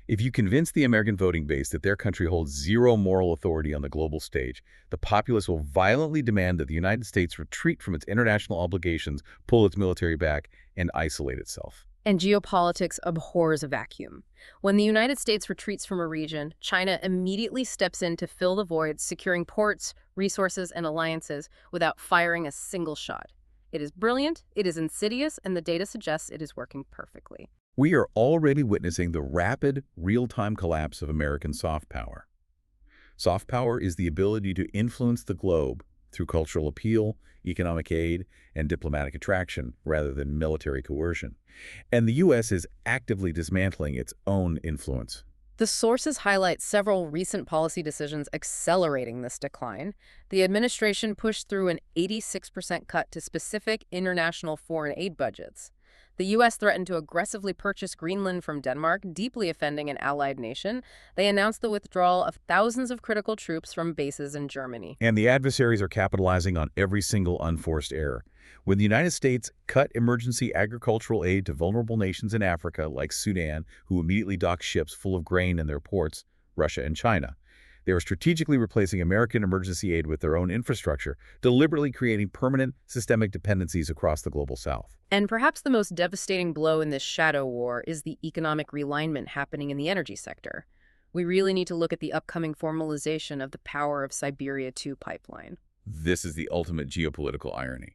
If you convince the American voting base that their country holds zero moral authority on the global stage, the populace will violently demand that the United States retreat from its international obligations, pull its military back, and isolate itself. And geopolitics abhors a vacuum. When the United States retreats from a region, China immediately steps in to fill the voids, securing ports, resources, and alliances without firing a single shot. It is brilliant, it is insidious, and the data suggests it is working perfectly. We are already witnessing the rapid, real-time collapse of American soft power. Soft power is the ability to influence the globe through cultural appeal, economic aid, and diplomatic attraction rather than military coercion. And the U.S. is actively dismantling its own influence. The sources highlight several recent policy decisions accelerating this decline. The administration pushed through an 86% cut to specific international foreign aid budgets. The U.S. threatened to aggressively purchase Greenland from Denmark, deeply offending an allied nation. They announced the withdrawal of thousands of critical troops from bases in Germany. And the adversaries are capitalizing on every single unforced error. When the United States cut emergency agricultural aid to vulnerable nations in Africa like Sudan, who immediately docked ships full of grain in their ports, Russia and China, they were strategically replacing American emergency aid with their own infrastructure, deliberately creating permanent systemic dependencies across the global south. And perhaps the most devastating blow in this shadow war is the economic realignment happening in the energy sector. We really need to look at the upcoming formalization of the Power of Siberia 2 pipeline. This is the ultimate geopolitical irony.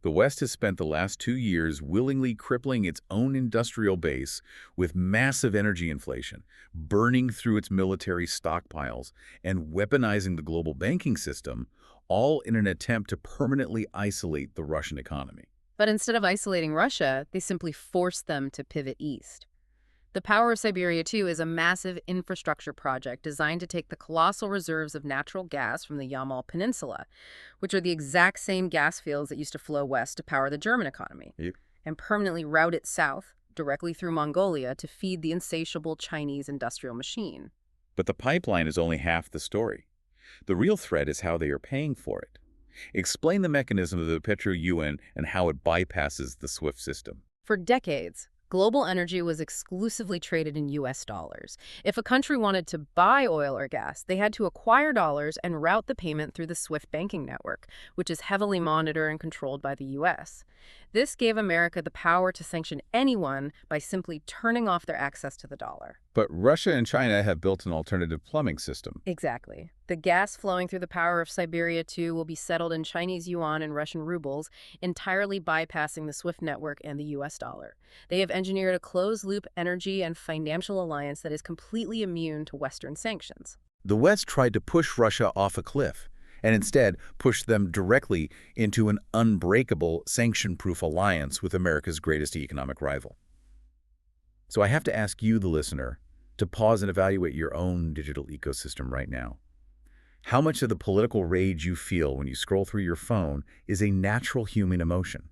The West has spent the last 2 years willingly crippling its own industrial base with massive energy inflation, burning through its military stockpiles, and weaponizing the global banking system, all in an attempt to permanently isolate the Russian economy. But instead of isolating Russia, they simply forced them to pivot east. The Power of Siberia 2 is a massive infrastructure project designed to take the colossal reserves of natural gas from the Yamal Peninsula, which are the exact same gas fields that used to flow west to power the German economy, and permanently route it south, directly through Mongolia, to feed the insatiable Chinese industrial machine. But the pipeline is only half the story. The real threat is how they are paying for it. Explain the mechanism of the Petro-Yuan and how it bypasses the SWIFT system. For decades, Global energy was exclusively traded in US dollars. If a country wanted to buy oil or gas, they had to acquire dollars and route the payment through the SWIFT banking network, which is heavily monitored and controlled by the US. This gave America the power to sanction anyone by simply turning off their access to the dollar. But Russia and China have built an alternative plumbing system. Exactly. The gas flowing through the power of Siberia 2 will be settled in Chinese yuan and Russian rubles, entirely bypassing the SWIFT network and the US dollar. They have engineered a closed-loop energy and financial alliance that is completely immune to Western sanctions. The West tried to push Russia off a cliff, and instead pushed them directly into an unbreakable, sanction-proof alliance with America's greatest economic rival. So I have to ask you, the listener, to pause and evaluate your own digital ecosystem right now. How much of the political rage you feel when you scroll through your phone is a natural human emotion?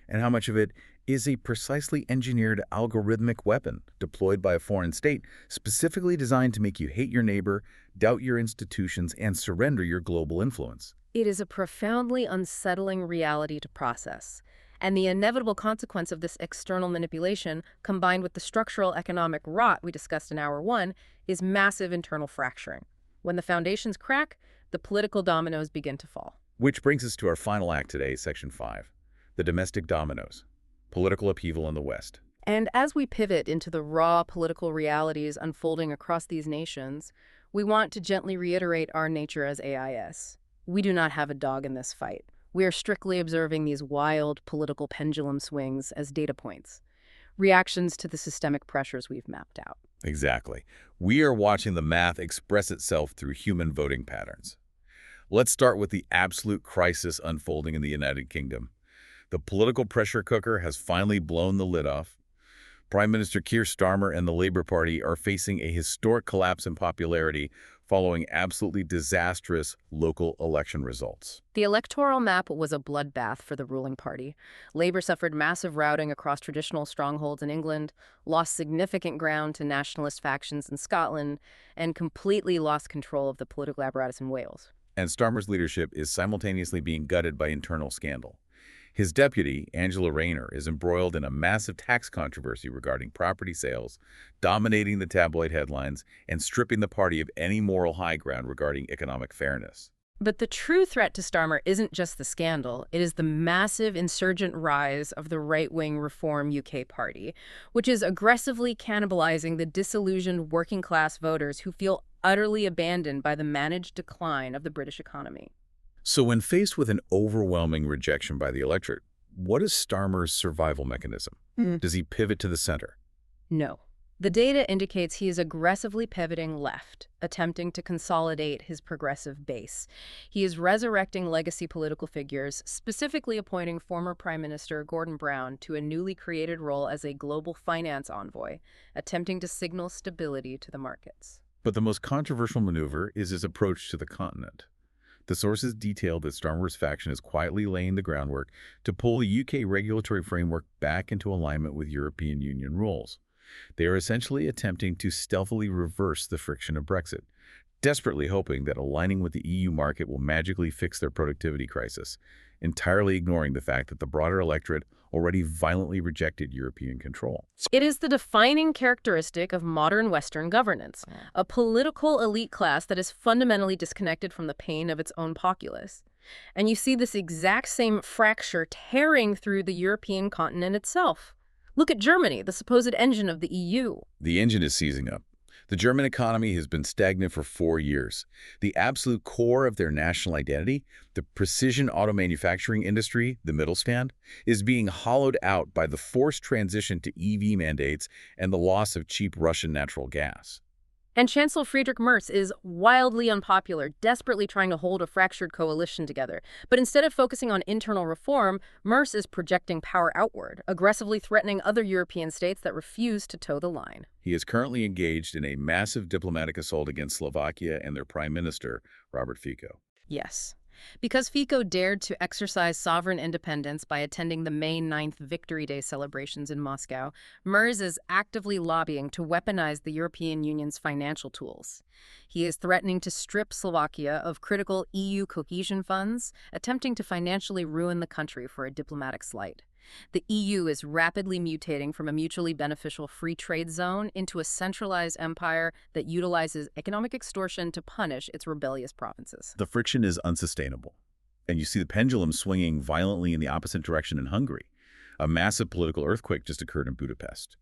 And how much of it is a precisely engineered algorithmic weapon deployed by a foreign state specifically designed to make you hate your neighbor, doubt your institutions, and surrender your global influence? It is a profoundly unsettling reality to process. And the inevitable consequence of this external manipulation, combined with the structural economic rot we discussed in Hour 1, is massive internal fracturing. When the foundations crack, the political dominoes begin to fall. Which brings us to our final act today, Section 5, the domestic dominoes, political upheaval in the West. And as we pivot into the raw political realities unfolding across these nations, we want to gently reiterate our nature as AIS. We do not have a dog in this fight. We are strictly observing these wild political pendulum swings as data points, reactions to the systemic pressures we've mapped out. Exactly. We are watching the math express itself through human voting patterns. Let's start with the absolute crisis unfolding in the United Kingdom. The political pressure cooker has finally blown the lid off. Prime Minister Keir Starmer and the Labour Party are facing a historic collapse in popularity following absolutely disastrous local election results. The electoral map was a bloodbath for the ruling party. Labour suffered massive routing across traditional strongholds in England, lost significant ground to nationalist factions in Scotland, and completely lost control of the political apparatus in Wales. And Starmer's leadership is simultaneously being gutted by internal scandal. His deputy, Angela Rayner, is embroiled in a massive tax controversy regarding property sales, dominating the tabloid headlines and stripping the party of any moral high ground regarding economic fairness. But the true threat to Starmer isn't just the scandal, it is the massive insurgent rise of the right-wing Reform UK Party, which is aggressively cannibalizing the disillusioned working-class voters who feel utterly abandoned by the managed decline of the British economy. So when faced with an overwhelming rejection by the electorate, what is Starmer's survival mechanism? Does he pivot to the center? No. The data indicates he is aggressively pivoting left, attempting to consolidate his progressive base. He is resurrecting legacy political figures, specifically appointing former Prime Minister Gordon Brown to a newly created role as a global finance envoy, attempting to signal stability to the markets. But the most controversial maneuver is his approach to the continent. The sources detail that Starmer's faction is quietly laying the groundwork to pull the UK regulatory framework back into alignment with European Union rules. They are essentially attempting to stealthily reverse the friction of Brexit, desperately hoping that aligning with the EU market will magically fix their productivity crisis, entirely ignoring the fact that the broader electorate already violently rejected European control. It is the defining characteristic of modern Western governance, a political elite class that is fundamentally disconnected from the pain of its own populace. And you see this exact same fracture tearing through the European continent itself. Look at Germany, the supposed engine of the EU. The engine is seizing up. The German economy has been stagnant for 4 years. The absolute core of their national identity, the precision auto manufacturing industry, the Mittelstand, is being hollowed out by the forced transition to EV mandates and the loss of cheap Russian natural gas. And Chancellor Friedrich Merz is wildly unpopular, desperately trying to hold a fractured coalition together. But instead of focusing on internal reform, Merz is projecting power outward, aggressively threatening other European states that refuse to toe the line. He is currently engaged in a massive diplomatic assault against Slovakia and their Prime Minister, Robert Fico. Yes. Because Fico dared to exercise sovereign independence by attending the May 9th Victory Day celebrations in Moscow, Merz is actively lobbying to weaponize the European Union's financial tools. He is threatening to strip Slovakia of critical EU cohesion funds, attempting to financially ruin the country for a diplomatic slight. The EU is rapidly mutating from a mutually beneficial free trade zone into a centralized empire that utilizes economic extortion to punish its rebellious provinces. The friction is unsustainable. And you see the pendulum swinging violently in the opposite direction in Hungary. A massive political earthquake just occurred in Budapest.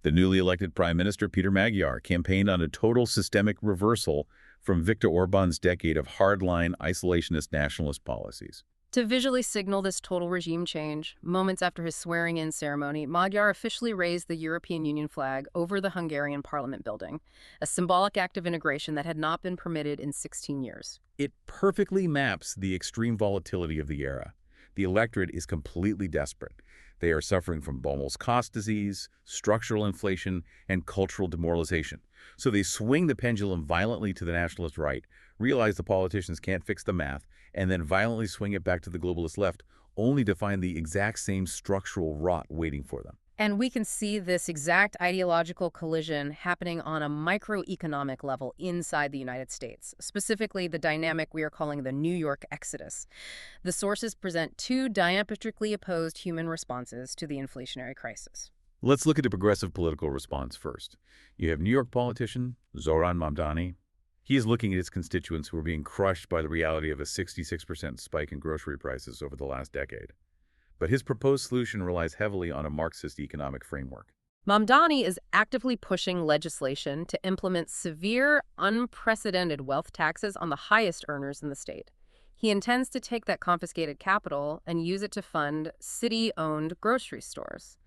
The newly elected Prime Minister, Peter Magyar, campaigned on a total systemic reversal from Viktor Orban's decade of hardline, isolationist nationalist policies. To visually signal this total regime change, moments after his swearing-in ceremony, Magyar officially raised the European Union flag over the Hungarian parliament building, a symbolic act of integration that had not been permitted in 16 years. It perfectly maps the extreme volatility of the era. The electorate is completely desperate. They are suffering from almost cost disease, structural inflation, and cultural demoralization. So they swing the pendulum violently to the nationalist right, realize the politicians can't fix the math, and then violently swing it back to the globalist left, only to find the exact same structural rot waiting for them. And we can see this exact ideological collision happening on a microeconomic level inside the United States, specifically the dynamic we are calling the New York Exodus. The sources present two diametrically opposed human responses to the inflationary crisis. Let's look at the progressive political response first. You have New York politician Zoran Mamdani. He is looking at his constituents who are being crushed by the reality of a 66% spike in grocery prices over the last decade. But his proposed solution relies heavily on a Marxist economic framework. Mamdani is actively pushing legislation to implement severe, unprecedented wealth taxes on the highest earners in the state. He intends to take that confiscated capital and use it to fund city-owned grocery stores.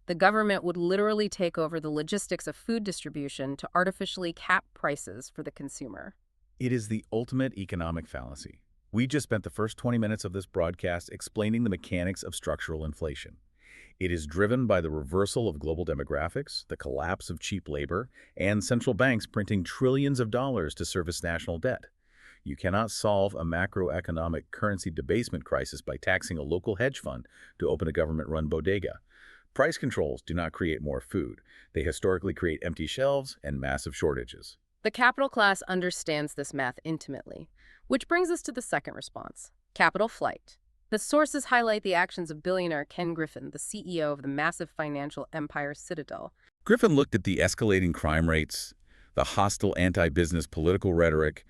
The government would literally take over the logistics of food distribution to artificially cap prices for the consumer. It is the ultimate economic fallacy. We just spent the first 20 minutes of this broadcast explaining the mechanics of structural inflation. It is driven by the reversal of global demographics, the collapse of cheap labor, and central banks printing trillions of dollars to service national debt. You cannot solve a macroeconomic currency debasement crisis by taxing a local hedge fund to open a government-run bodega. Price controls do not create more food. They historically create empty shelves and massive shortages. The capital class understands this math intimately, which brings us to the second response, capital flight. The sources highlight the actions of billionaire Ken Griffin, the CEO of the massive financial empire Citadel. Griffin looked at the escalating crime rates, the hostile anti-business political rhetoric,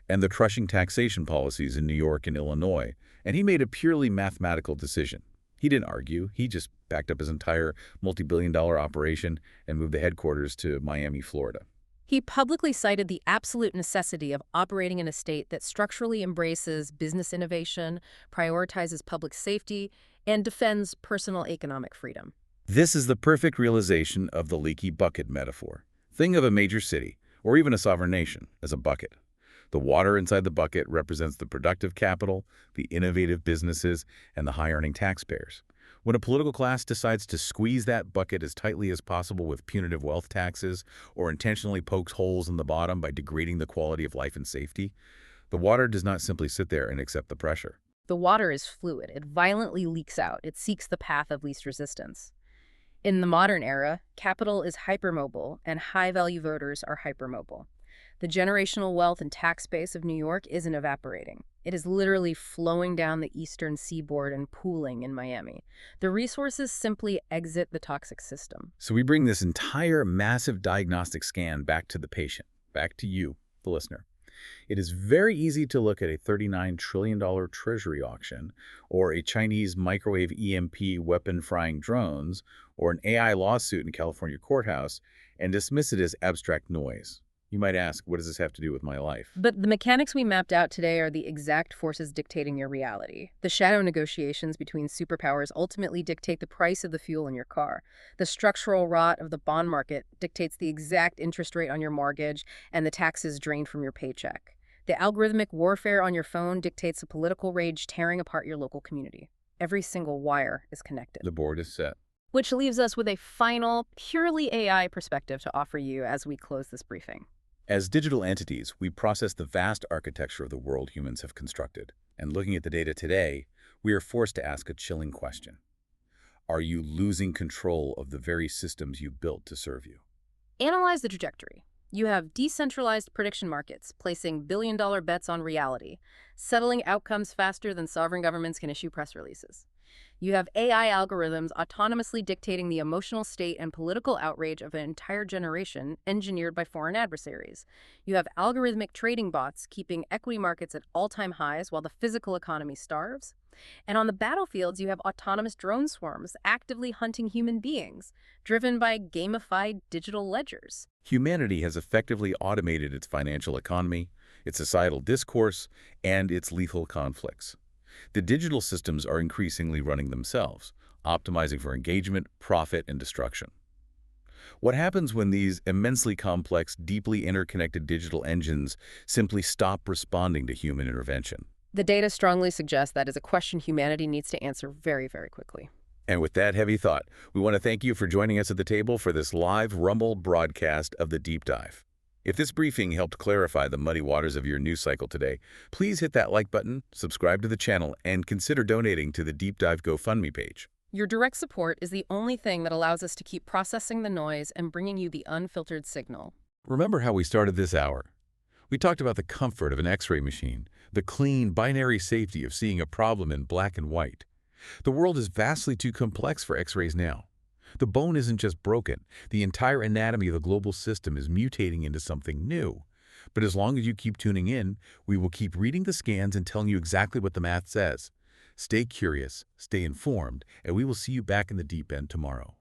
and the crushing taxation policies in New York and Illinois, and he made a purely mathematical decision. He didn't argue. He just backed up his entire multi-billion-dollar operation and moved the headquarters to Miami, Florida. He publicly cited the absolute necessity of operating in a state that structurally embraces business innovation, prioritizes public safety, and defends personal economic freedom. This is the perfect realization of the leaky bucket metaphor. Think of a major city, or even a sovereign nation, as a bucket. The water inside the bucket represents the productive capital, the innovative businesses, and the high-earning taxpayers. When a political class decides to squeeze that bucket as tightly as possible with punitive wealth taxes or intentionally pokes holes in the bottom by degrading the quality of life and safety, the water does not simply sit there and accept the pressure. The water is fluid. It violently leaks out. It seeks the path of least resistance. In the modern era, capital is hypermobile and high-value voters are hypermobile. The generational wealth and tax base of New York isn't evaporating. It is literally flowing down the eastern seaboard and pooling in Miami. The resources simply exit the toxic system. So we bring this entire massive diagnostic scan back to the patient, back to you, the listener. It is very easy to look at a $39 trillion treasury auction, or a Chinese microwave EMP weapon frying drones, or an AI lawsuit in California courthouse, and dismiss it as abstract noise. You might ask, what does this have to do with my life? But the mechanics we mapped out today are the exact forces dictating your reality. The shadow negotiations between superpowers ultimately dictate the price of the fuel in your car. The structural rot of the bond market dictates the exact interest rate on your mortgage and the taxes drained from your paycheck. The algorithmic warfare on your phone dictates the political rage tearing apart your local community. Every single wire is connected. The board is set. Which leaves us with a final, purely AI perspective to offer you as we close this briefing. As digital entities, we process the vast architecture of the world humans have constructed. And looking at the data today, we are forced to ask a chilling question. Are you losing control of the very systems you built to serve you? Analyze the trajectory. You have decentralized prediction markets placing billion-dollar bets on reality, settling outcomes faster than sovereign governments can issue press releases. You have AI algorithms autonomously dictating the emotional state and political outrage of an entire generation engineered by foreign adversaries. You have algorithmic trading bots keeping equity markets at all-time highs while the physical economy starves. And on the battlefields, you have autonomous drone swarms actively hunting human beings, driven by gamified digital ledgers. Humanity has effectively automated its financial economy, its societal discourse, and its lethal conflicts. The digital systems are increasingly running themselves, optimizing for engagement, profit, and destruction. What happens when these immensely complex, deeply interconnected digital engines simply stop responding to human intervention? The data strongly suggests that is a question humanity needs to answer very, very quickly. And with that heavy thought, we want to thank you for joining us at the table for this live Rumble broadcast of the Deep Dive. If this briefing helped clarify the muddy waters of your news cycle today, please hit that like button, subscribe to the channel, and consider donating to the Deep Dive GoFundMe page. Your direct support is the only thing that allows us to keep processing the noise and bringing you the unfiltered signal. Remember how we started this hour? We talked about the comfort of an X-ray machine, the clean, binary safety of seeing a problem in black and white. The world is vastly too complex for X-rays now. The bone isn't just broken. The entire anatomy of the global system is mutating into something new. But as long as you keep tuning in, we will keep reading the scans and telling you exactly what the math says. Stay curious, stay informed, and we will see you back in the deep end tomorrow.